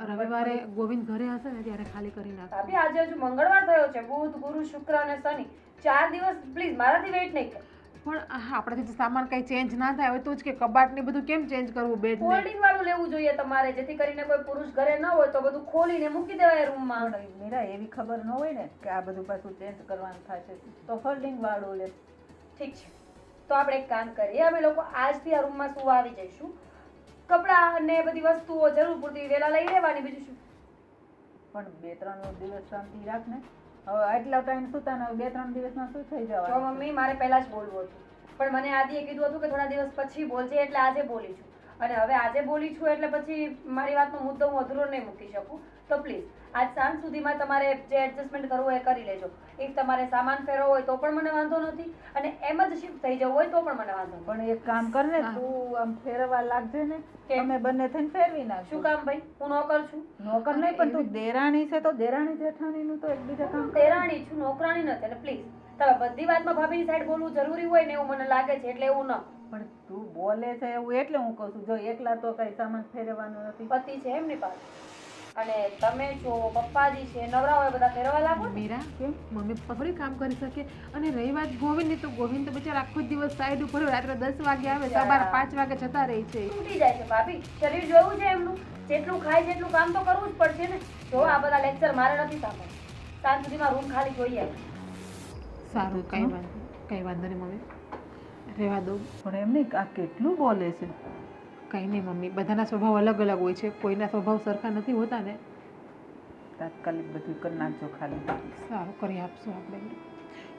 રવિવારે ગોવિંદ ઘરે હશે ને ત્યારે ખાલી કરી નાખ. ભાભી આજે હજુ મંગળવાર થયો છે, બુધ ગુરુ શુક્ર અને શનિ 4 દિવસ પ્લીઝ મારાથી વેઇટ નહીં કરો. પણ આપણાથી સામાન કઈ ચેન્જ ના થાય હોય તો જ કે કબાટ ને બધું કેમ ચેન્જ કરવું, બેડ ને ફોલ્ડિંગ વાળું લેવું જોઈએ તમારે, જેથી કરીને કોઈ પુરુષ ઘરે ન હોય તો બધું ખોલીને મૂકી દેવાય રૂમમાં. પણ મીરા એવી ખબર ન હોય ને કે આ બધું પાછું ચેન્જ કરવાનું થશે તો ફોલ્ડિંગ વાળું લે. ઠીક છે, તો આપણે એક કામ કરીએ, અમે લોકો આજથી આ રૂમમાં સુવા આવી જઈશું. કપડાં અને બધી વસ્તુઓ જરૂર પૂરતી વેલા લઈ લેવાની, બીજું શું. પણ 2-3 દિવસ શાંતિ રાખ ને. હવે આટલા ટાઈમ સુતા ને 2-3 દિવસમાં શું થઈ જો જવાનું? મમ્મી મારે પહેલા જ બોલવું હતું, પણ મને આદિએ કીધું હતું કે થોડા દિવસ પછી બોલજે, એટલે આજે બોલી છું. અને હવે આજે બોલી છું એટલે પછી મારી વાતનો મુદ્દો હું અધૂરો નહીં મૂકી શકું. તો પ્લીઝ આજ સાંજ સુધીમાં તમારે જે એડજસ્ટમેન્ટ કરવું હોય એ કરી લેજો. ઇફ તમારે સામાન ફેરવો હોય તો પણ મને વાંધો નથી, અને એમ જ શિફ્ટ થઈ જવું હોય તો પણ મને વાંધો નથી. પણ એક કામ કર ને, તું આમ ફેરવા લાગજે ને, અમે બંને થઈને ફેરવી શું નાખશું. કામ ભાઈ, હું નોકર છું. નોકર નહીં, પણ તું દેરાણી છે તો દેરાણી જેઠાણીનું તો એકબીજા કામ કરે. તેરાણી છું, નોકરાણી નથી. અને પ્લીઝ તમે બધી વાતમાં ભાભીની સાઈડ બોલવું જરૂરી હોય ને એવું મને લાગે છે, એટલે એવું ન. પણ તું બોલે છે એવું એટલે હું કહું છું, જો એકલા તો કઈ સામાન ફેરવવાનું નથી. પતિ છે એમની પાસે, અને તમે છો, પપ્પાજી છે, નવરા હોય બધા ફેરવા લાગો ને. મીરા, કેમ મમ્મી પપ્પા થોડી કામ કરી શકે? અને રહી વાત ગોવિંદની, તો ગોવિંદ તો બિચારા આખો જ દિવસ સાઈડ ઉપર હોય, રાત્રે 10 વાગે આવે, સવારે 5 વાગે જતા રહે છે. તૂટી જાય છે ભાભી, શરીર જોયું છે એમનું, જેટલું ખાય છે એટલું કામ તો કરવું જ પડશે ને. જો આ બધા લેક્ચર મારે નથી સાંભળવા, સાંજ સુધીમાં રૂમ ખાલી જોઈએ. સારું, કઈ વાંધો નહીં મમ્મી, રહેવા દો. પણ એમ નહીં, આ કેટલું બોલે છે. કંઈ નહીં મમ્મી, બધાના સ્વભાવ અલગ અલગ હોય છે, કોઈના સ્વભાવ સરખા નથી હોતા ને. તાત્કાલિક બધું કરી નાખજો ખાલી. સારું, કરી આપશું આપણે.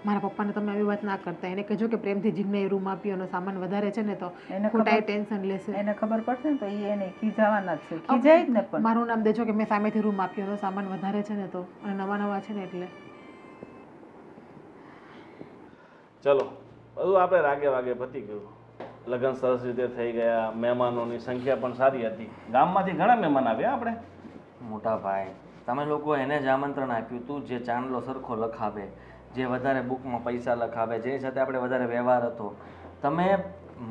મારા પપ્પાને તમે આવી વાત ના કરતા, એને કહેજો કે પ્રેમથી જીગને રૂમ આપ્યો અને સામાન વધારે છે ને તો એને ખોટા ટેન્શન લેશે. એને ખબર પડશે ને તો એને ખીજાવાના જ છે, ખીજાય જ ને. પણ મારું નામ દેજો કે મેં સામેથી રૂમ આપ્યો અને સામાન વધારે છે ને તો, અને નવા છે ને એટલે. ચલો, બધું આપણે રાગે વાગે પતી ગયું. લગ્ન સરસ રીતે થઈ ગયા, મહેમાનોની સંખ્યા પણ સારી હતી. ગામમાંથી ઘણા મહેમાન આવ્યા આપણે. મોટા ભાઈ, તમે લોકો એને જ આમંત્રણ આપ્યું હતું જે ચાંદલો સરખો લખાવે, જે વધારે બુકમાં પૈસા લખાવે, જેની સાથે આપણે વધારે વ્યવહાર હતો. તમે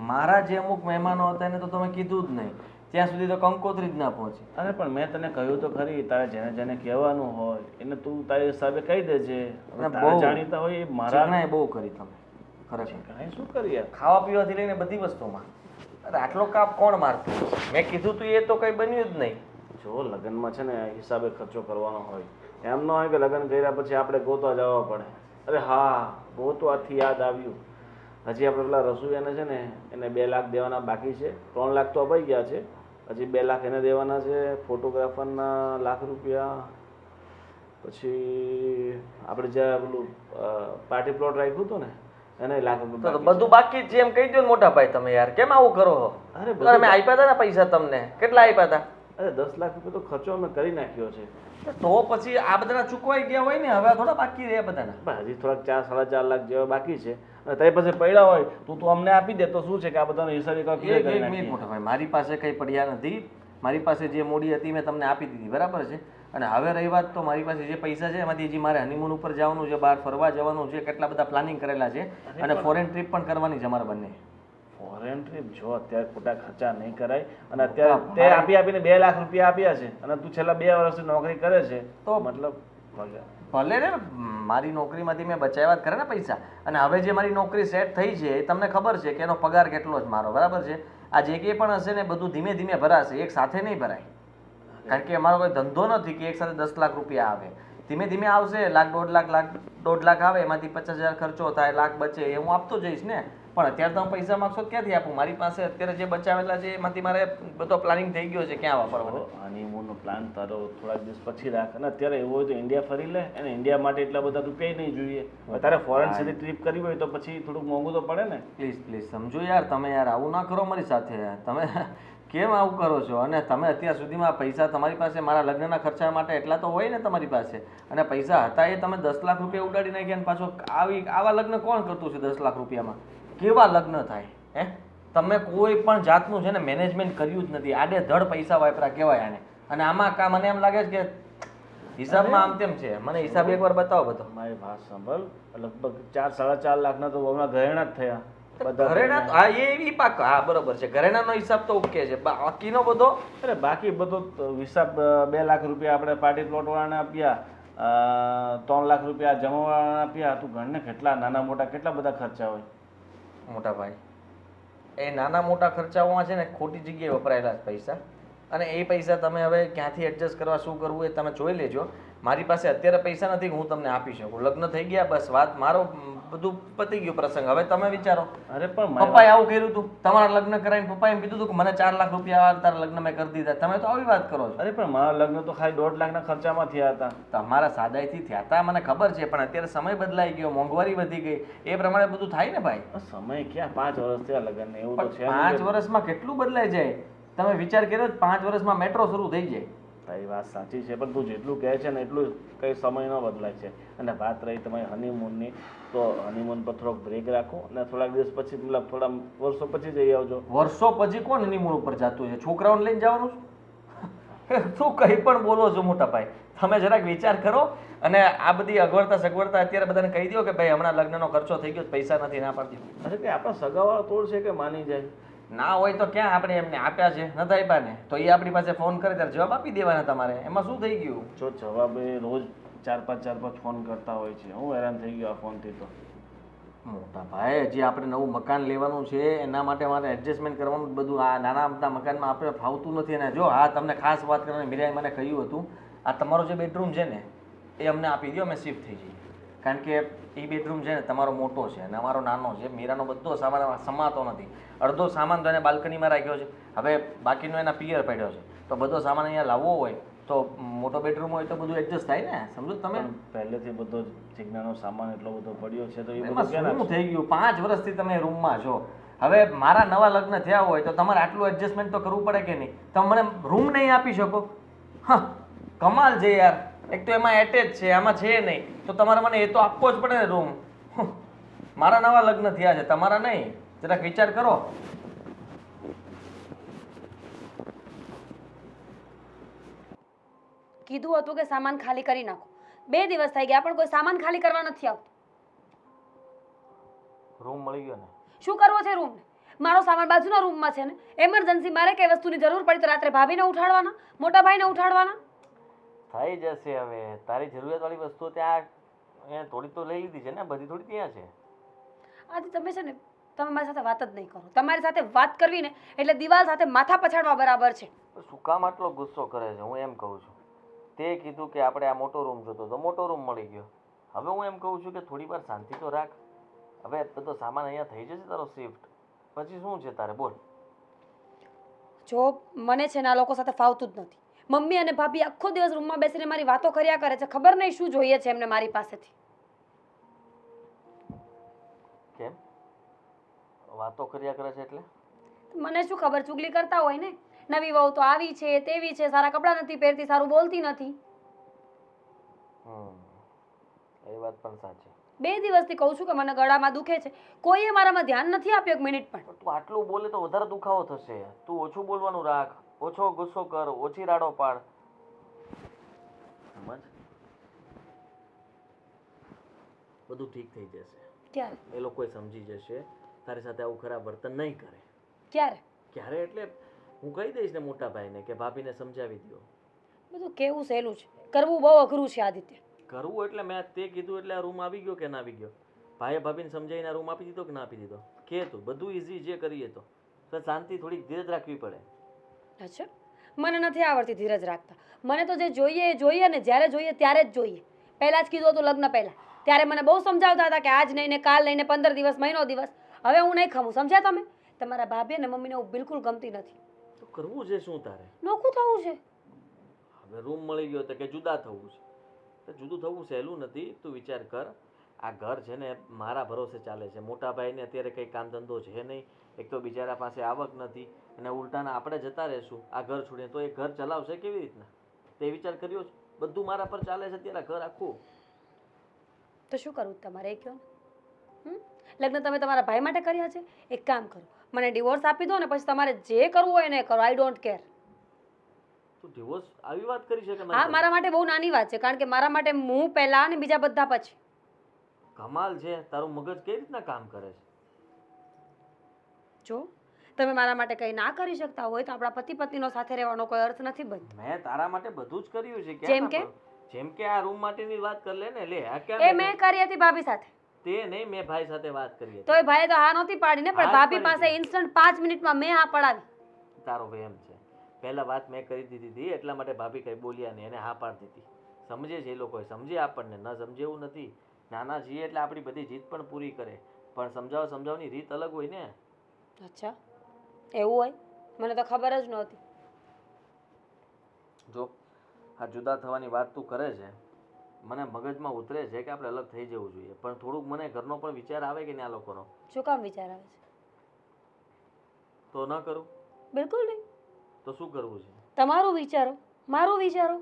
મારા જે અમુક મહેમાનો હતા એને તો તમે કીધું જ નહીં, ત્યાં સુધી તો કંકોત્રી જ ના પહોંચી. અરે પણ મેં તને કહ્યું તો ખરી, તારે જેને જેને કહેવાનું હોય એને તું તારી હિસાબે કહી દેજે. અને તારે બહુ જાણીતા હોય એ મારા ચીકણાએ બહુ કરી તમે, ખરેખર. કાંઈ શું કરીએ, ખાવા પીવાથી લઈને બધી વસ્તુમાં. અરે આટલો કાપ કોણ મારતું? મેં કીધું તું એ તો કંઈ બન્યું જ નહીં. જો લગ્નમાં છે ને હિસાબે ખર્ચો કરવાનો હોય, એમ ન હોય કે લગ્ન કર્યા પછી આપણે ગોતવા જવા પડે. અરે હા, ગોતવાથી યાદ આવ્યું, હજી આપણે પેલા રસોઈયાને છે ને એને 2 લાખ દેવાના બાકી છે. 3 લાખ તો અપાઈ ગયા છે, હજી 2 લાખ એને દેવાના છે. ફોટોગ્રાફરના ₹1 લાખ, પછી આપણે જ્યાં પેલું પાર્ટી પ્લોટ રાખ્યું હતું ને એને ₹1 લાખ તો બધું બાકી જ છે એમ કહી દો ને મોટા ભાઈ. તમે યાર કેમ આવું કરો છો? અરે અરે મેં આપ્યા હતા ને પૈસા તમને, કેટલા આપ્યા હતા? અરે ₹10 લાખ તો ખર્ચો અમે કરી નાખ્યો છે. તો પછી આ બધાના ચૂકવાઈ ગયા હોય ને, હવે થોડા બાકી રહ્યા બધાના. પણ હજી થોડાક 4-4.5 લાખ જેવા બાકી છે. અને તારી પાસે પડ્યા હોય તું અમને આપી દે તો શું છે કે આ બધાનો હિસાબ એક એક મિનિટ મોટા ભાઈ, મારી પાસે કંઈ પડ્યા નથી. મારી પાસે જે મૂડી હતી મેં તમને આપી દીધી, બરાબર છે. અને હવે રહી વાત તો મારી પાસે જે પૈસા છે એમાંથી હજી મારે હનીમૂન ઉપર જવાનું છે, બહાર ફરવા જવાનું છે, કેટલા બધા પ્લાનિંગ કરેલા છે, અને ફોરેન ટ્રીપ પણ કરવાની છે અમારા બંને. ફોરેન ટ્રીપ જો અત્યારે ખોટા ખર્ચા નહીં કરાય. અને અત્યારે તે આપીને ₹2 લાખ આપ્યા છે અને તું છેલ્લા 2 વર્ષથી નોકરી કરે છે તો મતલબ ભલે ને, મારી નોકરીમાંથી મેં બચાવ્યા જ કરે ને પૈસા. અને હવે જે મારી નોકરી સેટ થઈ છે એ તમને ખબર છે કે એનો પગાર કેટલો જ મારો, બરાબર છે. આ જે કંઈ પણ હશે ને બધું ધીમે ધીમે ભરાશે, એક સાથે નહીં ભરાય. કારણ કે અમારો કોઈ ધંધો નથી કે એક સાથે ₹10 લાખ આવે. ધીમે ધીમે આવશે, ₹1 લાખ, ₹1.5 લાખ, ₹1.5 લાખ આવે, એમાંથી 50,000 ખર્ચો થાય, લાખ બચે, એ હું આપતો જઈશ ને. પણ અત્યારે તમે પૈસા માગશો તો ક્યાંથી આપું? મારી પાસે અત્યારે જે બચાવેલા છે એમાંથી મારે બધો પ્લાનિંગ થઈ ગયો છે ક્યાં વાપરવાનો. હનીમૂનનો પ્લાન તારો થોડાક દિવસ પછી રાખ, અને અત્યારે એવું હોય તો ઇન્ડિયા ફરી લે, અને ઇન્ડિયા માટે એટલા બધા રૂપિયા નહીં જોઈએ. હવે તારે ફોરેન સિટી ટ્રીપ કરવી હોય તો પછી થોડુંક મોંઘું તો પડે ને. પ્લીઝ પ્લીઝ સમજો યાર, તમે યાર આવું ના કરો મારી સાથે. તમે કેમ આવું કરો છો? અને તમે અત્યાર સુધીમાં પૈસા તમારી પાસે મારા લગ્નના ખર્ચા માટે એટલા તો હોય ને તમારી પાસે, અને પૈસા હતા એ તમે 10 લાખ રૂપિયા ઉડાડી નાખ્યા, અને પાછો આવા લગ્ન કોણ કરતું છે 10 લાખ રૂપિયામાં? કેવા લગ્ન થાય હે? તમે કોઈ પણ જાતનું છે ને મેનેજમેન્ટ કર્યું જ નથી, આડે ધડ પૈસા વાપરા કહેવાય આને. અને આમાં મને એમ લાગે છે કે હિસાબમાં આમ તેમ છે. મને હિસાબ એકવાર બતાવો બધો. મારી વાત સાંભળ, લગભગ 4-4.5 લાખના તો હમણાં ઘરેણા જ થયા. ઘરેણા હા એ પાક હા બરોબર છે, ઘરેણાનો હિસાબ તો ઓકે છે, બાકીનો બધો અરે બાકી બધો હિસાબ 2 લાખ રૂપિયા આપણે પાર્ટી પ્લોટ વાળાને આપ્યા, 3 લાખ રૂપિયા જમવાવાળાને આપ્યા. તું ઘરને કેટલા નાના મોટા કેટલા બધા ખર્ચા હોય. મોટા ભાઈ, એ નાના મોટા ખર્ચાઓમાં છે ને ખોટી જગ્યાએ વપરાયેલા છે પૈસા, અને એ પૈસા તમે હવે ક્યાંથી એડજસ્ટ કરવા શું કરવું એ તમે જોઈ લેજો. મારી પાસે અત્યારે પૈસા નથી કે હું તમને આપી શકું. લગ્ન થઈ ગયા બસ વાત, મારો બધું પતી ગયું પ્રસંગ. હવે તમે વિચારો. અરે પણ પપ્પાએ આવું કર્યું હતું, તમારા લગ્ન કરાવીને પપ્પાએ એમ કીધું હતું કે મને 4 લાખ રૂપિયા તારા લગ્ન મેં કરી દીધા. તમે તો આવી વાત કરો છો. અરે પણ મારા લગ્ન તો ખાલી 1.5 લાખના ખર્ચામાં થયા હતા. તમારા સાદાઈથી થયા હતા મને ખબર છે, પણ અત્યારે સમય બદલાઈ ગયો, મોંઘવારી વધી ગઈ, એ પ્રમાણે બધું થાય ને ભાઈ. સમય ક્યાં 5 વર્ષ થયા લગ્નને, એવું તો છે. 5 વર્ષમાં કેટલું બદલાઈ જાય? તમે વિચાર કર્યો 5 વર્ષમાં મેટ્રો શરૂ થઈ જાય. તારી વાત સાચી છે, પણ તું જેટલું કહે છે ને એટલું કંઈ સમય ન બદલાય છે. અને વાત રહી તમારી હનીમૂનની, તો હનીમૂન પર થોડોક બ્રેક રાખો, અને થોડાક દિવસ પછી મતલબ થોડા વર્ષો પછી જઈ આવજો. વર્ષો પછી કોણ હનીમૂન ઉપર જતું છે? છોકરાઓને લઈને જવાનું છે? શું કંઈ પણ બોલો છો મોટા ભાઈ? તમે જરાક વિચાર કરો. અને આ બધી અગવડતા સગવડતા અત્યારે બધાને કહી દો કે ભાઈ હમણાં લગ્નનો ખર્ચો થઈ ગયો, પૈસા નથી, ના પાડી દો. અરે કે આપણા સગાવાળા તોડ છે કે માની જાય? ના હોય તો ક્યાં આપણે એમને આપ્યા છે, નથી આપ્યા ને તો એ આપણી પાસે ફોન કરે ત્યારે જવાબ આપી દેવાના તમારે. એમાં શું થઈ ગયું? જો જવાબ એ રોજ 4-5 ફોન કરતા હોય છે. હું હેરાન થઈ ગયો આ ફોનથી તો. મોટા ભાઈ, હજી આપણે નવું મકાન લેવાનું છે, એના માટે મારે એડજસ્ટમેન્ટ કરવાનું બધું. આ નાના મોટા મકાનમાં આપણે ફાવતું નથી. અને જો હા તમને ખાસ વાત કરવાની મીરાએ મને કહ્યું હતું, આ તમારો જે બેડરૂમ છે ને એ અમને આપી દો, અમે શિફ્ટ થઈ જઈએ. કારણ કે એ બેડરૂમ છે ને તમારો મોટો છે અને અમારો નાનો છે. મીરાનો બધો સામાન સમાતો નથી. અડધો સામાન તો એને બાલ્કનીમાં રાખ્યો છે, હવે બાકીનો એના પિયર પડ્યો છે. તો બધો સામાન અહીંયા લાવવો હોય તો મોટો બેડરૂમ હોય તો બધું એડજસ્ટ થાય ને, સમજો તમે. પહેલેથી બધો ચીકનાનો સામાન એટલો બધો પડ્યો છે તો એ એમાં બધું શું થઈ ગયું? 5 વર્ષથી તમે રૂમમાં છો. હવે મારા નવા લગ્ન થયા હોય તો તમારે આટલું એડજસ્ટમેન્ટ તો કરવું પડે કે નહીં? તમે મને રૂમ નહીં આપી શકો? હા, કમાલ છે યાર. એક તો એમાં એટેચ છે, આમાં છે નહીં, તો તમારે મને એ તો આપવો જ પડે ને રૂમ. મારા નવા લગ્ન થયા છે, તમારા નહીં. જરાક વિચાર કરો. કીધું હતું કે સામાન ખાલી કરી નાખો. 2 દિવસ થઈ ગયા પણ કોઈ સામાન ખાલી કરવા નથી આવતું. રૂમ મળી ગયો ને? શું કરવો છે રૂમને? મારો સામાન બાજુના રૂમમાં છે ને. એમરજન્સી મારે કઈ વસ્તુની જરૂર પડી તો રાત્રે ભાભીને ઉઠાડવાના, મોટા ભાઈને ઉઠાડવાના. થઈ જશે. હવે તારી જરૂરિયાતવાળી વસ્તુ ત્યાં અહીંયા થોડી તો લઈ લીધી છે ને, બધી થોડી ત્યાં છે. આજે તમે છે ને, તમે મારી સાથે વાત જ નહીં કરો. તમારી સાથે વાત કરવી ને એટલે દિવાલ સાથે માથા પછાડવા બરાબર છે. શું કામ આટલો ગુસ્સો કરે છે? હું એમ કહું છું, તે કીધું કે આપણે આ મોટો રૂમ જોતો તો મોટો રૂમ મળી ગયો. હવે હું એમ કહું છું કે થોડી વાર શાંતિ તો રાખ. હવે બધો સામાન અહીંયા થઈ જશે તારો શિફ્ટ, પછી શું છે તારે? બોલ. જો મને છે ને આ લોકો સાથે ફાવતું જ નથી. મમ્મી અને ભાભી આખો દિવસ રૂમમાં બેસીને મારી વાતો કર્યા કરે છે. ખબર નહીં શું જોઈએ છે એમને મારી પાસેથી. કેમ વાતો કર્યા કરે છે? એટલે મને શું ખબર, ચુગલી કરતા હોય ને. નવી વહુ તો આવી છે, તેવી છે, સારા કપડાં નથી પહેરતી, સારું બોલતી નથી. એ વાત પણ સાચી. 2 દિવસથી કહું છું કે મને ગળામાં દુખે છે. કોઈએ મારામાં ધ્યાન નથી આપ્યું 1 મિનિટ પણ. તું આટલું બોલે તો વધારે દુખાવો થશે. તું ઓછું બોલવાનું રાખ, ઓછો ગુસ્સો કર, ઓછી રાડો પાડ. સમજ? બધું ઠીક થઈ જશે. ક્યારે? એ લોકોએ સમજી જશે. તારી સાથે આવું ખરાબ વર્તન નહીં કરે. ક્યારે? ક્યારે એટલે હું કહી દઈશ ને મોટા ભાઈને કે ભાભીને સમજાવી દો. બધું કેવું સહેલું છે, કરવું બહુ અઘરું છે આદિત્ય. કરવું એટલે મેં તે કીધું એટલે આ રૂમ આવી ગયો કે ના આવી ગયો? ભાઈએ ભાભીને સમજાવીને રૂમ આપી દીધો કે ના આપી દીધો? કે તું બધું ઇઝી જે કરીએ તો શાંતિ, થોડીક ધીરજ રાખવી પડે. અચ્છા, મને નથી આવડતી ધીરજ રાખતા. મને તો જે જોઈએ એ જોઈએ ને જ્યારે જોઈએ ત્યારે જ જોઈએ. પહેલાં જ કીધું હતું લગ્ન પહેલાં, ત્યારે મને બહુ સમજાવતા હતા કે આજ નહીં ને કાલ નહીં ને 15 દિવસ, મહિનો દિવસ. હવે હું નહીં ખાવું, સમજ્યા તમે? તમારા ભાભી અને મમ્મીને હું બિલકુલ ગમતી નથી. તો કરવું છે શું તારે? નોખું થવું છે. હવે રૂમ મળી ગયો તો કે જુદા થવું છે. તો જુદું થવું સહેલું નથી. તું વિચાર કર, આ ઘર છે ને મારા ભરોસે ચાલે છે. મોટા ભાઈને અત્યારે કંઈ કામ ધંધો છે નહીં, એક તો બિચારા પાસે આવક નથી, અને ઉલટાના આપણે જતા રહીશું આ ઘર છોડીને, તો એ ઘર ચલાવશે કેવી રીતના? તે વિચાર કર્યો છે? બધું મારા પર ચાલે છે અત્યારે ઘર આખું. તો શું કરવું તમારે એ કહો ને? લગ્ન તમે તમારા ભાઈ માટે કર્યા છે? એક કામ કરો, મને ડિવોર્સ આપી દો ને પછી તમારે જે કરવું હોય ને એ કરો. I don't care. તું ડિવોર્સ આવી વાત કરી છે કે હા, મારી મારા માટે બહુ નાની વાત છે, કારણ કે મારા માટે હું પહેલા અને બીજા બધા પછી. કમાલ છે, તારું મગજ કઈ રીતના કામ કરે છે? જો તમે મારા માટે કંઈ ના કરી શકતા હોય તો આપણા પતિ પત્નીનો સાથે રહેવાનો કોઈ અર્થ નથી બનતો. મેં તારા માટે બધું જ કર્યું છે. જેમ ક્યાં કે? ના પણ? જેમ કે આ રૂમ માટેની વાત કરી લે ને. લે આ એ ક્યાં મેં કરી હતી ભાભી સાથે. તે નહીં, મેં ભાઈ સાથે વાત કરી હતી. તો એ ભાઈએ તો હા નહોતી પાડી ને, પણ હા જ ભાભી પાડી પાસે ઇન્સ્ટન્ટ 5 મિનિટમાં મેં હા પડાવી. તારો વહેમ છે. પહેલા વાત મેં કરી દીધી હતી, એટલા માટે ભાભી કઈ બોલ્યા નહીં, એને હા પાડી દીધી. સમજે છે એ લોકો, સમજે આપણને, ન સમજે એવું નથી. નાના છીએ એટલે આપણી બધી જીત પણ પૂરી કરે, પણ સમજાવવાની રીત અલગ હોય ને. અચ્છા, એવું હોય? મને તો ખબર જ નહોતી. જો આ જુદા થવાની વાત તું કરે છે, મને મગજમાં ઉતરે છે કે આપણે અલગ થઈ જવું જોઈએ, પણ થોડુંક મને ઘરનો પણ વિચાર આવે કે ને આ લોકોનો. શું કામ વિચાર આવે છે? તો ન કરું? બિલકુલ નહીં. તો શું કરવું છે? તમારું વિચારો, મારું વિચારો.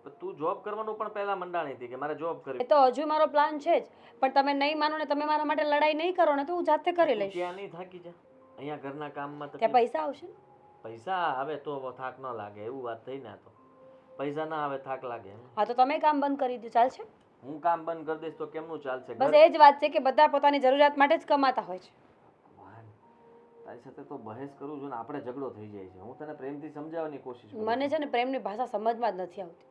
પણ તું જોબ કરવાનું પણ પહેલા મંડાણી હતી કે મારે જોબ એ કરવી. તો હજુ મારો પ્લાન છે જ, પણ તમે નહીં માનો ને તમે મારા માટે લડાઈ નહીં કરો ને તો હું જાતે કરી તું લઈશ. ત્યાં નહીં થાકી જા? અહીંયા ઘરના કામમાં ત્યાં તકલીફ. પૈસા આવશે ને? પૈસા આવે તો થાક ન લાગે, એવું વાત થઈ ને. આ તો પૈસા ના આવે થાક લાગે એમ. હા, તો તમે કામ બંધ કરી દો, ચાલશે? હું કામ બંધ કરી દઈશ તો કેમનું ચાલશે? બસ એ જ વાત છે કે બધા પોતાની જરૂરિયાત માટે જ કમાતા હોય છે. તારી સાથે તો બહેસ કરું છું ને આપણે ઝઘડો થઈ જાય છે. હું તને પ્રેમથી સમજાવવાની કોશિશ કરું. મને છે ને પ્રેમની ભાષા સમજમાં જ નથી આવતી.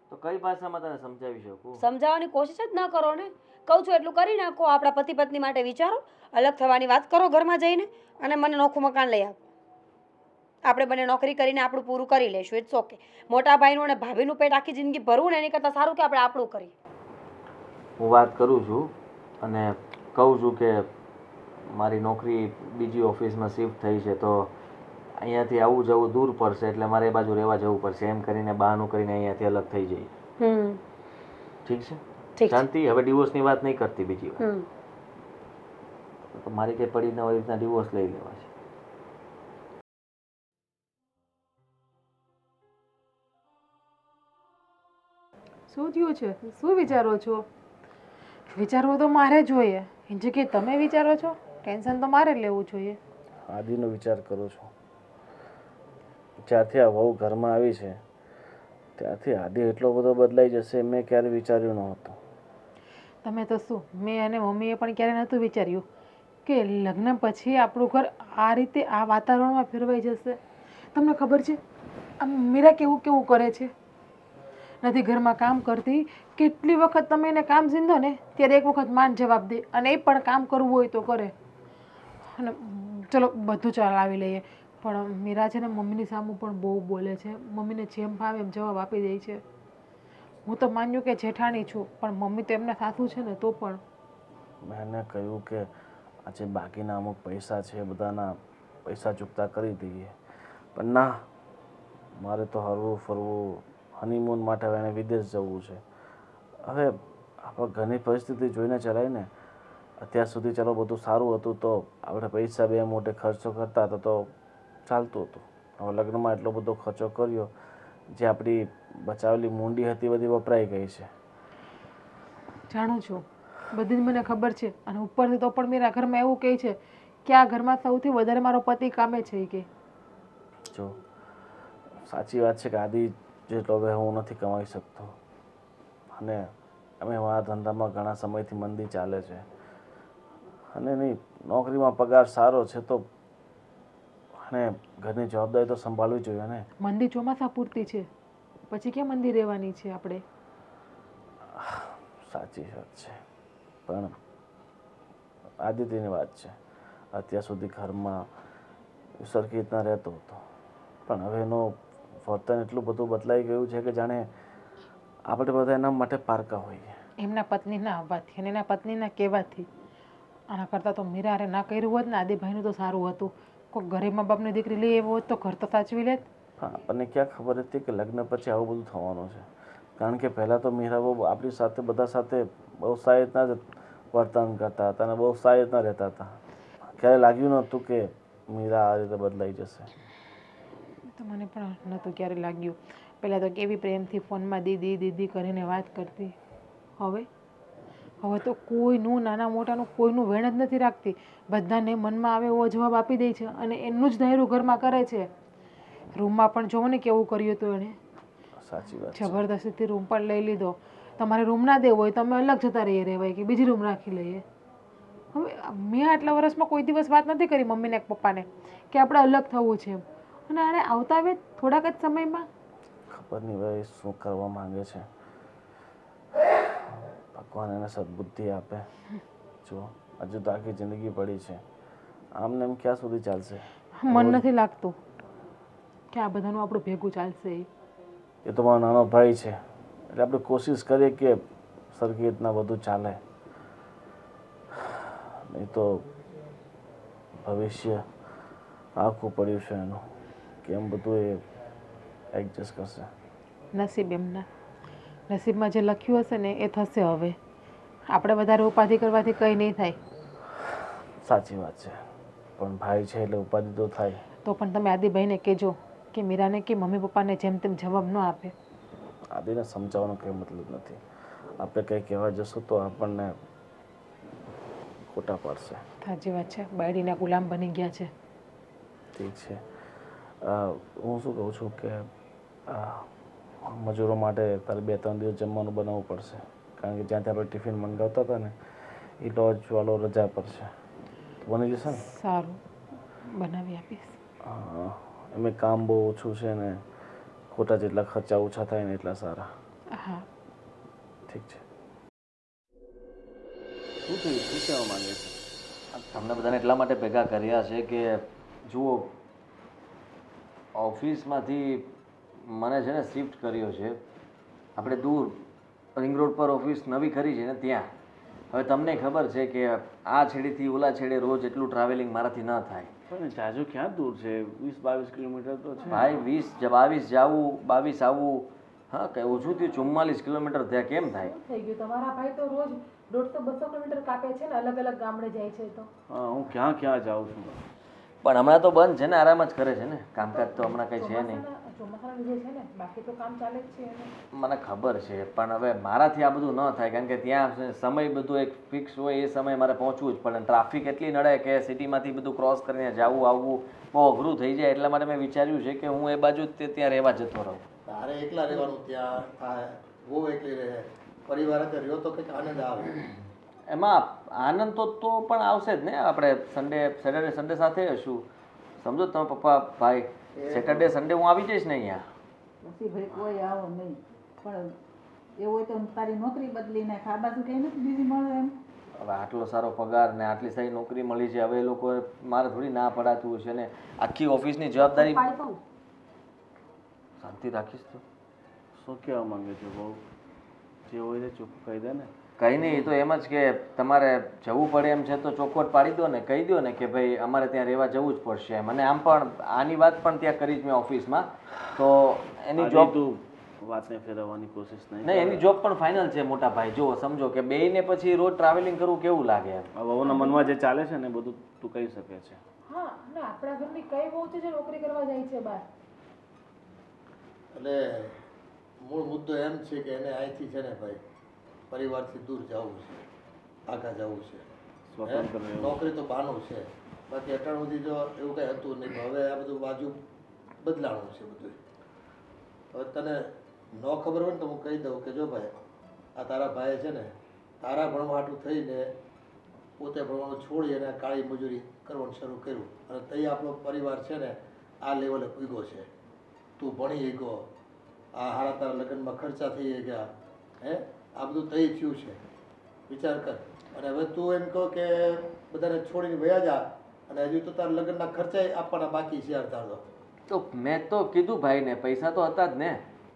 તો કઈ ભાષામાં તને સમજાવી શકું? સમજાવવાની કોશિશ જ ન કરો ને. કહું છું એટલું કરી નાખો. આપણા પતિ પત્ની માટે વિચારો, અલગ થવાની વાત કરો ઘરમાં જઈને, અને મને નોખું મકાન લઈ આપો. આપણે બંને નોકરી કરીને આપણું પૂરું કરી લઈશું. It's okay. મોટા ભાઈનું અને ભાભીનું પેટ આખી જિંદગી ભરવું ને એની કરતાં સારું કે આપણે આપણું કરીએ. હું વાત કરું છું અને કહું છું કે મારી નોકરી બીજી ઓફિસમાં શિફ્ટ થઈ છે, તો અહીંયાથી આવું જવું દૂર પડશે, એટલે મારે એ બાજુ રહેવા જવું પડશે. એમ કરીને બહાનું કરીને અહીંયાથી અલગ થઈ જઈએ. ઠીક છે? ઠીક છે. શાંતિ? હવે ડિવોર્સની વાત નહીં કરતી બીજી વાર. તો મારી કંઈ પડી ના હોય રીતના ડિવોર્સ લઈ લેવા છે. શું થયું છે? શું વિચારો છો? વિચારવું તો મારે જોઈએ. એની જગ્યાએ તમે વિચારો છો? ટેન્શન તો મારે લેવું જોઈએ. આદિનો વિચાર કરું છું. જ્યારથી આ વહુ ઘરમાં આવી છે ત્યારથી આદિ એટલો બધો બદલાઈ જશે મેં ક્યારે વિચાર્યું નહોતું. તમે તો શું, મેં અને મમ્મીએ પણ ક્યારે નહોતું વિચાર્યું કે લગ્ન પછી આપણું ઘર આ રીતે આ વાતાવરણમાં ફેરવાઈ જશે. તમને ખબર છે આ મીરા કેવું કેવું કરે છે? નથી ઘરમાં કામ કરતી, કેટલી વખત તમે એને કામ સીંધો ને ત્યારે એક વખત માન જવાબ દે, અને એ પણ કામ કરવું હોય તો કરે. અને ચલો બધું ચલાવી લઈએ, પણ મીરા છે ને મમ્મીની સામું પણ બહુ બોલે છે. મમ્મીને જેમ ભાવે એમ જવાબ આપી દે છે. હું તો માન્યું કે જેઠાણી છું, પણ મમ્મી તો એમના સાસુ છે ને, તો પણ મેં એને કહ્યું કે આજે બાકીના અમુક પૈસા છે બધાના પૈસા ચૂકતા કરી દઈએ, પણ ના, મારે તો હરવું ફરવું, હનીમૂન માટે હવે એને વિદેશ જવું છે. હવે આપણે ઘરની પરિસ્થિતિ જોઈને ચલાય ને. અત્યાર સુધી ચાલો બધું સારું હતું તો આપણે પૈસા બે મોટે ખર્ચો કરતા હતા તો ચાલતું હતું. હવે લગ્નમાં એટલો બધો ખર્ચો કર્યો, જે આપણી બચાવેલી મૂંડી હતી બધી વપરાઈ ગઈ છે. જાણું છું, બધી જ મને ખબર છે. અને ઉપરથી તો પણ મારા ઘરમાં એવું કહે છે કે આ ઘરમાં સૌથી વધારે મારો પતિ કામે છે. એ કે જો સાચી વાત છે કે આદિ જેટલો હવે હું નથી કમાઈ શકતો, અને અમે આ ધંધામાં ઘણા સમયથી મંદી ચાલે છે, અને નહીં નોકરીમાં પગાર સારો છે તો અને ઘરની જવાબદારી તો સંભાળવી જોઈએ ને. મંદી ચોમાસા પૂરતી છે, પછી ક્યાં મંદી રહેવાની છે આપણે? સાચી વાત છે, પણ આદિત્યની વાત છે. અત્યાર સુધી ઘરમાં સરખી રીતના રહેતો હતો, પણ હવે એનું વર્તન એટલું બધું બદલાઈ ગયું છે કે જાણે આપણે બધા એના માટે પારકા હોઈએ. એમના પત્નીના આવવાથી અને એના પત્નીના કહેવાથી આના કરતાં તો મીરા હારે ના કર્યું હોત ને આદિભાઈનું તો સારું હતું. કોઈ ગરીબ મા બાપની દીકરી લઈ આવ્યો હોત તો ઘર તો સાચવી લેત. હા, આપણને ક્યાં ખબર હતી કે લગ્ન પછી આવું બધું થવાનું છે. કારણ કે પહેલાં તો મીરા બહુ આપણી સાથે બધા સાથે બહુ સારી રીતના જ વર્તન કરતા હતા અને બહુ સારી રીતના રહેતા હતા. ક્યારે લાગ્યું નહોતું કે મીરા આ રીતે બદલાઈ જશે. તો મને પણ નહોતું ક્યારે લાગ્યું. પહેલાં તો કેવી પ્રેમથી ફોનમાં દીદી દીદી કરીને વાત કરતી. હવે તો કોઈનું નાના મોટાનું કોઈનું વેણ જ નથી રાખતી. બધાને મનમાં આવે એવો જવાબ આપી દે છે અને એનું જ ધાર્યું ઘરમાં કરે છે. રૂમમાં પણ જોવો ને કેવું કર્યું હતું એણે. સાચી વાત છે. જબરદસ્તીથી રૂમ પણ લઈ લીધો. તમારે રૂમ ના દેવો હોય તો અમે અલગ જતા રહીએ રહેવાય કે બીજી રૂમ રાખી લઈએ. હવે મેં આટલા વર્ષમાં કોઈ દિવસ વાત નથી કરી મમ્મીને કે પપ્પાને કે આપણે અલગ થવું છે એમ. અને આને આવતા આવે થોડાક જ સમયમાં ખબર નહીં ભાઈ શું કરવા માંગે છે. ભગવાન એને સદબુદ્ધિ આપે. જો હજુ તો આખી જિંદગી પડી છે. આમને એમ ક્યાં સુધી ચાલશે? મન નથી લાગતું કે આ બધાનું આપણું ભેગું ચાલશે. એ તો મારો નાનો ભાઈ છે એટલે આપણે કોશિશ કરીએ કે સરખી રીતના બધું ચાલે. નહીં તો ભવિષ્ય આખું પડ્યું છે એનું કેમ બધું એ એડજસ્ટ કરશે. નસીબ એમના નસીબમાં જે લખ્યું હશે ને એ થશે. હવે આપણે વધારે ઉપાધિ કરવાથી કંઈ નહીં થાય. સાચી વાત છે, પણ ભાઈ છે એટલે ઉપાધિ તો થાય. તો પણ તમે આદિભાઈને કહેજો કે મીરાને કે મમ્મી પપ્પાને જેમ તેમ જવાબ ન આપે. આદિને સમજાવવાનો કંઈ મતલબ નથી. આપણે કંઈ કહેવા જશું તો આપણને ખોટા પાડશે. સાચી વાત છે. બાયડીના ગુલામ બની ગયા છે. ઠીક છે. હું શું કહું છું કે મજૂરો માટે તારે 2-3 દિવસ જમવાનું બનાવવું પડશે. કારણ કે જ્યાંથી આપણે ટિફિન મંગાવતા હતા ને એ લોજવાળો રજા પર છે. બની જશે ને? સારું, બનાવી આપીશ. એમ કામ બહુ ઓછું છે ને ખોટા જેટલા ખર્ચા ઓછા થાય ને એટલા સારા. હા ઠીક છે. શું થયું? શું કહેવા માંગે છે? તમને બધાને એટલા માટે ભેગા કર્યા છે કે જુઓ, ઓફિસમાંથી મને છે ને શિફ્ટ કર્યો છે આપણે દૂર રિંગ રોડ પર ઓફિસ નવી કરી છે ને ત્યાં. હવે તમને ખબર છે કે આ છેડેથી ઓલા છેડે રોજ એટલું ટ્રાવેલિંગ મારાથી ન થાય. પણ જાજુ ક્યાં દૂર છે? 20-22 કિલોમીટર તો છે. ભાઈ 22 જવું 22 આવવું. હા, કંઈ ઓછું થયું 44 કિલોમીટર ત્યાં કેમ થાય? થઈ ગયું. તમારા ભાઈ તો રોજ 150-200 કિલોમીટર કાપે છે ને, અલગ અલગ ગામડે જાય છે. તો હા, હું ક્યાં ક્યાં જાઉં છું. પણ હમણાં તો બંધ છે ને, આરામ જ કરે છે ને. કામકાજ તો હમણાં કંઈ છે નહીં. ચોમાસાના લીધે છે ને, બાકી તો કામ ચાલે જ છે એને. મને ખબર છે, પણ હવે મારાથી આ બધું ન થાય કારણ કે ત્યાં સમય બધું એક ફિક્સ હોય. એ સમયે મારે પહોંચવું જ પડે. ટ્રાફિક એટલી નડે કે સિટીમાંથી બધું ક્રોસ કરીને જવું આવવું બહુ અઘરું થઈ જાય. એટલા માટે મેં વિચાર્યું છે કે હું એ બાજુ જ ત્યાં રહેવા જતો રહું. તારે એકલા રહેવાનું ત્યાં થાય, બહુ એકલી રહે. પરિવાર હાથે રહ્યો તો કંઈક આનંદ આવે. એમાં આનંદ તો પણ આવશે જ ને. આપણે સેટરડે સન્ડે સાથે હશું. સમજો તમે પપ્પા ભાઈ, સેટરડે સન્ડે હું આવી જઈશ ને અહીંયા. પછી ભાઈ કોઈ આવો નહીં. પણ એવું હોય તો તારી નોકરી બદલી નાખ. આ બાજુ કઈ નથી બીજી મળે એમ. હવે આટલો સારો પગાર ને આટલી સારી નોકરી મળી છે. હવે એ લોકો મારે થોડી ના પડાતું હશે ને. આખી ઓફિસની જવાબદારી શાંતિ રાખીશ તો. શું કહેવા માંગે છે બહુ? જે હોય તે ચોખ્ખું કહી દે ને. કંઈ નહીં, એ તો એમ જ કે તમારે જવું પડે એમ છે તો ચોખવટ પાડી દો ને, કહી દો ને કે ભાઈ અમારે ત્યાં રહેવા જવું જ પડશે એમ. અને આમ પણ આની વાત પણ ત્યાં કરી જ મેં ઓફિસમાં. તો એની જોબ તું વાતને ફેરવવાની કોશિશ નહીં. નહીં, એની જોબ પણ ફાઇનલ છે મોટા ભાઈ. જો સમજો કે બેયને પછી રોજ ટ્રાવેલિંગ કરવું કેવું લાગે એમ. વહુના મનમાં જે ચાલે છે ને બધું તું કહી શકે છે. હા, અને આપણા ઘરની કઈ બહુ છે જે નોકરી કરવા જાય છે બહાર. એટલે મૂળ મુદ્દો એમ છે કે એને અહીંથી છે ને ભાઈ પરિવારથી દૂર જવું છે, આગા જવું છે. સ્વતંત્ર રહેવું. નોકરી તો બહાનું છે, બાકી અટાણ સુધી જો એવું કંઈ હતું નહીં. હવે આ બધું બાજુ બદલાણું છે બધું. હવે તને ન ખબર હોય ને તો હું કહી દઉં કે જો ભાઈ, આ તારા ભાઈ છે ને તારા ભણવા હાટું થઈને પોતે ભણવાનું છોડી અને કાળી મજૂરી કરવાનું શરૂ કર્યું. અને તઈ આપણો પરિવાર છે ને આ લેવલે પૂગ્યો છે. તું ભણી ગયો, આ હારા તારા લગ્નમાં ખર્ચા થઈ ગયા, હે આ બધું તઈ થયું છે. વિચાર કર. અને હવે તું એમ કહો કે બધાને છોડીને વયા જા અને હજુ તો તારા લગ્નના ખર્ચા આપવાના બાકી છે. તારો તો મેં તો કીધું ભાઈને, પૈસા તો હતા જ ને.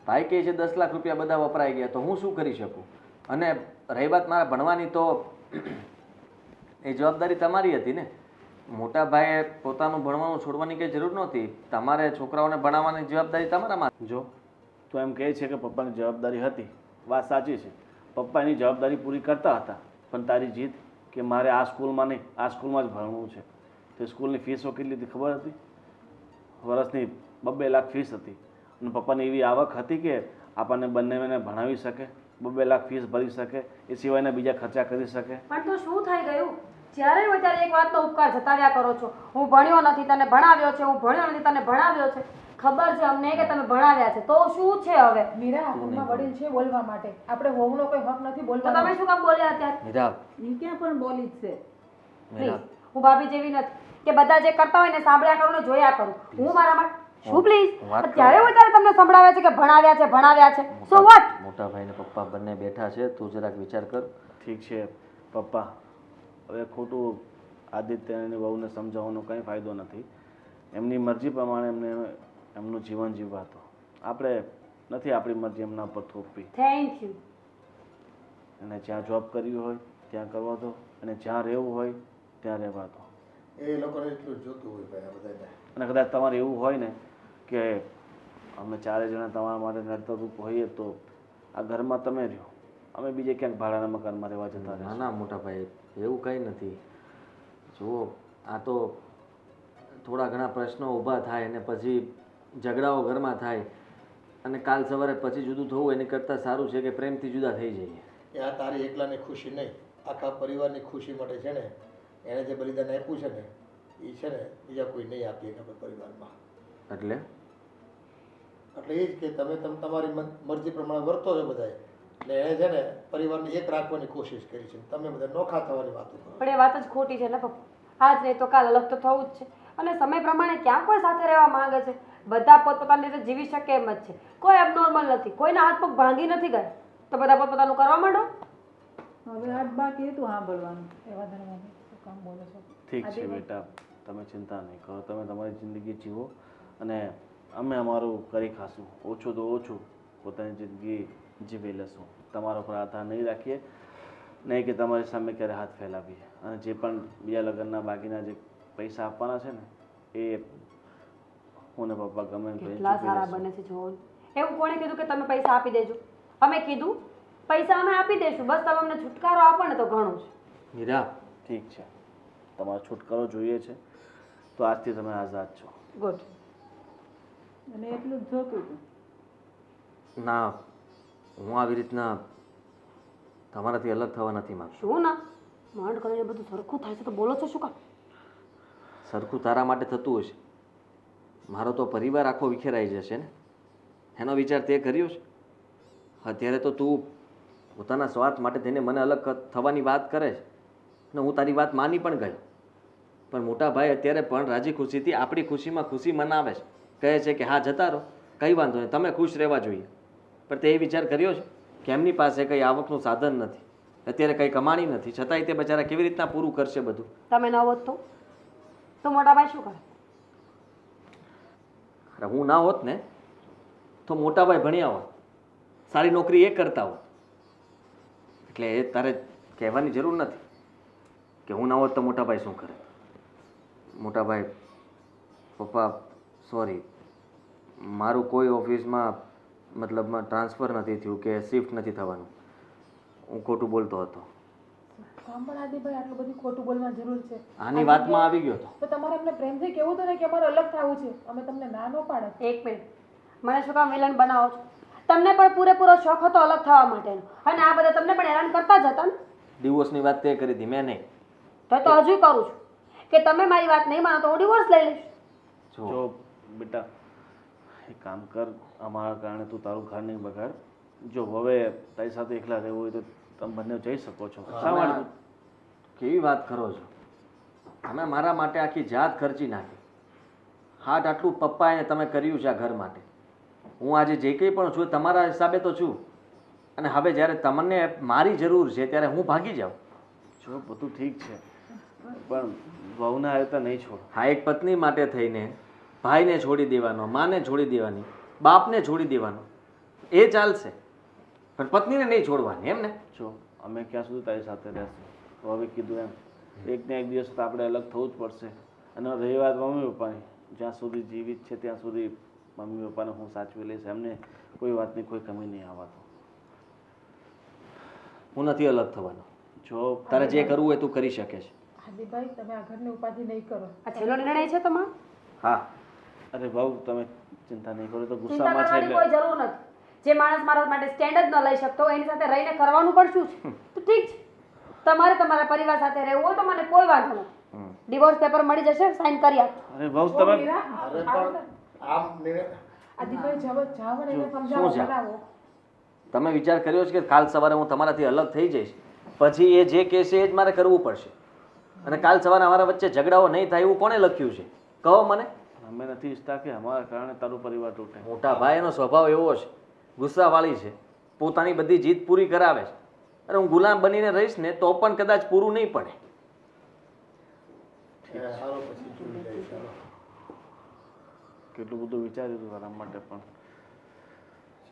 ભાઈ કહે છે 10 લાખ રૂપિયા બધા વપરાઈ ગયા, તો હું શું કરી શકું? અને રહી વાત મારા ભણવાની, તો એ જવાબદારી તમારી હતી ને. મોટા ભાઈએ પોતાનું ભણવાનું છોડવાની કંઈ જરૂર નહોતી. તમારે છોકરાઓને ભણાવવાની જવાબદારી તમારામાં. જો તું એમ કહે છે કે પપ્પાની જવાબદારી હતી, વાત સાચી છે. પપ્પા એની જવાબદારી પૂરી કરતા હતા, પણ તારી જીદ કે મારે આ સ્કૂલમાં નહીં આ સ્કૂલમાં જ ભણવું છે. તે સ્કૂલની ફીસો કેટલી હતી ખબર હતી? વર્ષની 2-2 લાખ ફીસ હતી. અને પપ્પાની એવી આવક હતી કે આપણને બંનેને ભણાવી શકે, 2-2 લાખ ફીસ ભરી શકે, એ સિવાયના બીજા ખર્ચા કરી શકે. પણ તો શું થઈ ગયું? જ્યારે હોય ત્યારે એક વાતનો ઉપકાર જતાવ્યા કરો છો. હું ભણ્યો નથી તને ભણાવ્યો છે, હું ભણ્યો નથી તને ભણાવ્યો છે. ખબર છે અમને કે તમે ભણાવ્યા છે, તો શું છે હવે? મીરા, ઘરમાં વડીલ છે બોલવા માટે. આપણે વહુનો કોઈ હક નથી તો બોલવાનો. તમે શું કામ બોલ્યા અત્યારે? મીરા, ઈ ક્યાં પણ બોલી જ છે. મીરા, હું ભાભી જેવી નથી કે બધા જે કરતા હોય ને સાંભળ્યા કરું ને જોયા કરું. હું મારા માટે શું પ્લીઝ વાત કરો. ત્યારે હોય ત્યારે તમને સંભળાવે છે કે ભણાવ્યા છે. So what? મોટા ભાઈ ને પપ્પા બંને બેઠા છે, તું જરાક વિચાર કર. ઠીક છે પપ્પા, હવે ખોટું આદિત્યની વહુને સમજાવવાનો કંઈ ફાયદો નથી. એમની મરજી પ્રમાણે એમને એમનું જીવન જીવવા દો. આપણે નથી આપણી મરજી એમના પર થોપવી. Thank you. અને જ્યાં જોબ કરવી હોય ત્યાં કરવા દો, અને જ્યાં રહેવું હોય ત્યાં રહેવા દો. એ લોકોને એટલું જ જોતું હોય ભાઈ આ બધાને. અને કદાચ તમારે એવું હોય ને કે અમે 4 જણા તમારા માટે નડતરરૂપ હોઈએ તો આ ઘરમાં તમે રહ્યો, અમે બીજે ક્યાંક ભાડાના મકાનમાં રહેવા જતા ના રહીશું. ના મોટા ભાઈ, એવું કંઈ નથી. જુઓ, આ તો થોડા ઘણા પ્રશ્નો ઊભા થાય અને પછી ઝઘડાઓ ઘરમાં થાય અને કાલ સવારે પછી જુદું થવું એની કરતાં સારું છે કે પ્રેમથી જુદા થઈ જઈએ. કે આ તારી એકલાની ખુશી નહીં, આખા પરિવારની ખુશી માટે છે ને એણે જે બલિદાન આપ્યું છે ને એ છે ને બીજા કોઈ નહીં આપી શકે પરિવારમાં. એટલે એટલે એ જ કે તમારી મરજી પ્રમાણે વર્તો છો બધાએ, એટલે એણે છે ને પરિવારને એક રાખવાની કોશિશ કરી છે. તમે બધા નોખા થવાની વાતો કરો. પણ એ વાત જ ખોટી છે ને પપ્પા. આજ નહીં તો કાલ અલગ તો થવું જ છે. અને સમય પ્રમાણે ક્યાં કોઈ સાથે રહેવા માંગે છે? બધા પોતપોતાની રીતે જીવી શકે એમ જ છે. કોઈ અબનોર્મલ નથી, કોઈના હાથ પગ ભાંગી નથી ગયા. તો બધા પોતપોતાનું કરવા માંડો. હવે આજ બાકી હતું સાંભળવાનું. એવા ધર્મમાં શું કામ બોલો છો? ઠીક છે બેટા, તમે ચિંતા નહીં કરો, તમે તમારી જિંદગી જીવો અને અમે અમારું કરી ખાશું. ઓછું તો ઓછું પોતાની જિંદગી જીવી લેશું. તમારા પર આધાર નહીં રાખીએ, નહીં કે તમારી સામે ક્યારે હાથ ફેલાવીએ. અને જે પણ બીજા લગ્નના બાકીના જે પૈસા આપવાના છે ને એ હું ને પપ્પા ગમે એમ કરીને કેટલા ચૂકવી સારા લઈશું. બને છે જોવો. એવું કોણે કીધું કે તમે પૈસા આપી દેજો? અમે કીધું પૈસા અમે આપી દઈશું, બસ તમે અમને છુટકારો આપો ને તો ઘણું છે. મીરા, ઠીક છે, તમારો છુટકારો જોઈએ છે તો આજથી તમે આઝાદ છો. ગુડ. અને એટલું જ જોતું હતું. ના, હું આવી રીતના તમારાથી અલગ થવા નથી માંગતો. શું ના માંડ કરીને બધું સરખું થાય છે તો બોલો છો શું કામ? સરખું તારા માટે થતું હશે, મારો તો પરિવાર આખો વિખેરાઈ જશે ને. એનો વિચાર તે કર્યો છે? અત્યારે તો તું પોતાના સ્વાર્થ માટે થઈને મને અલગ થવાની વાત કરે છે ને હું તારી વાત માની પણ ગયો. પણ મોટા ભાઈ અત્યારે પણ રાજી ખુશીથી આપણી ખુશીમાં ખુશી મનાવે છે. કહે છે કે હા જતા રહો, કંઈ વાંધો નહીં, તમે ખુશ રહેવા જોઈએ. પણ તે એ વિચાર કર્યો છે કે એમની પાસે કંઈ આવકનું સાધન નથી, અત્યારે કંઈ કમાણી નથી, છતાંય તે બચારા કેવી રીતના પૂરું કરશે બધું? તમે ન હોત તો મોટા ભાઈ શું કરે? અરે હું ના હોત ને તો મોટા ભાઈ ભણ્યા હોત, સારી નોકરી એ કરતા હોત. એટલે એ તારે કહેવાની જરૂર નથી કે હું ના હોત તો મોટા ભાઈ શું કરે. મોટા ભાઈ, પપ્પા સોરી, મારું કોઈ ઓફિસમાં મતલબમાં ટ્રાન્સફર નથી થયું કે શિફ્ટ નથી થવાનું. હું ખોટું બોલતો હતો. કામ પણ આદિભાઈ આટલું બધું ખોટું બોલવાની જરૂર છે? આની વાતમાં આવી ગયો હતો. તો તમારે અમને પ્રેમથી કહેવું હતું ને કે અમારે અલગ થવું છે. અમે તમને ના ન પાડે. એક મિનિટ, મને શું કામ વિલન બનાવો છો? તમને પણ પૂરેપૂરો શોખ હતો અલગ થવા માટેનો, અને આ બધા તમને પણ હેરાન કરતા જ હતા ને. ડિવોર્સની વાત તે કરી હતી, મેં નહીં. તો હજુ કરું છું કે તમે મારી વાત નહીં માનો તો હું ડિવોર્સ લઈ લઈશ. જો બેટા એક કામ કર, અમારા કારણે તું તારું ઘર નહીં બગાડ. જો હવે તારી સાથે એકલા રહેવું હોય તો તમે બંને જઈ શકો છો. શા માટે કેવી વાત કરો છો તમે? મારા માટે આખી જાત ખર્ચી નાખી. હાટ આટલું પપ્પાએ તમે કર્યું છે આ ઘર માટે. હું આજે જે કંઈ પણ છું તમારા હિસાબે તો છું, અને હવે જ્યારે તમને મારી જરૂર છે ત્યારે હું ભાગી જાઉં. જો બધું ઠીક છે પણ વહુને આ રીતે નહીં છોડ. હા, એક પત્ની માટે થઈને ભાઈને છોડી દેવાનો, માને છોડી દેવાની, બાપને છોડી દેવાનો એ ચાલશે, પણ પત્નીને નહીં છોડવાની, એમ ને? જો અમે ક્યાં સુધી તારી સાથે રહેશું? તો હવે કીધું એમ એક ને એક દિવસ તો આપણે અલગ થવું જ પડશે. અને રહી વાત મમ્મી પપ્પાની, જ્યાં સુધી જીવિત છે ત્યાં સુધી મમ્મી પપ્પાને હું સાચવી લઈશ. એમને કોઈ વાતની કોઈ કમી નહીં આવવા દઉં. હું નથી અલગ થવાનો. જો તારે જે કરવું હોય તું કરી શકે છે. આદિભાઈ તમે આ ઘરની ઉપાધિ નહીં કરો. આ છેલ્લો નિર્ણય છે તમારો? હા, અરે ભાઉ તમે ચિંતા નહીં કરો. તો ચિંતા ગુસ્સામાં છે કરવાની કોઈ એટલે જરૂર નથી. જે માણસ મારા માટે સ્ટેન્ડ જ ન લઈ શકતો હોય, એની સાથે રહીને કરવાનું પણ શું છે? તો ઠીક છે, તમારે તમારા પરિવાર સાથે રહેવું હોય તો મને કોઈ વાંધો નથી. ડિવોર્સ પેપર મળી જશે, સાઈન કરી આપો. અરે ભાઉ તમે અરે પણ આમ આદિભાઈ જાવ જાવ ને એને શું સમજાવો છે? બનાવો. તમે વિચાર કર્યો છે કે કાલ સવારે હું તમારાથી અલગ થઈ જઈશ, પછી એ જે કહેશે એ જ મારે કરવું પડશે. અને કાલ સવારે અમારા વચ્ચે ઝઘડાઓ નહીં થાય એવું કોણે લખ્યું છે? કહો મને. અમે નથી ઈચ્છતા કે અમારા કારણે તારું પરિવાર તૂટે. મોટા ભાઈનો સ્વભાવ એવો છે, ગુસ્સાવાળી છે, પોતાની બધી જીદ પૂરી કરાવે છે. અને હું ગુલામ બનીને રહીશ ને તો પણ કદાચ પૂરું નહીં પડે. હાલો પછી જોઈ લઈશ, હાલો. કેટલું બધું વિચાર્યું હતું તારા માટે પણ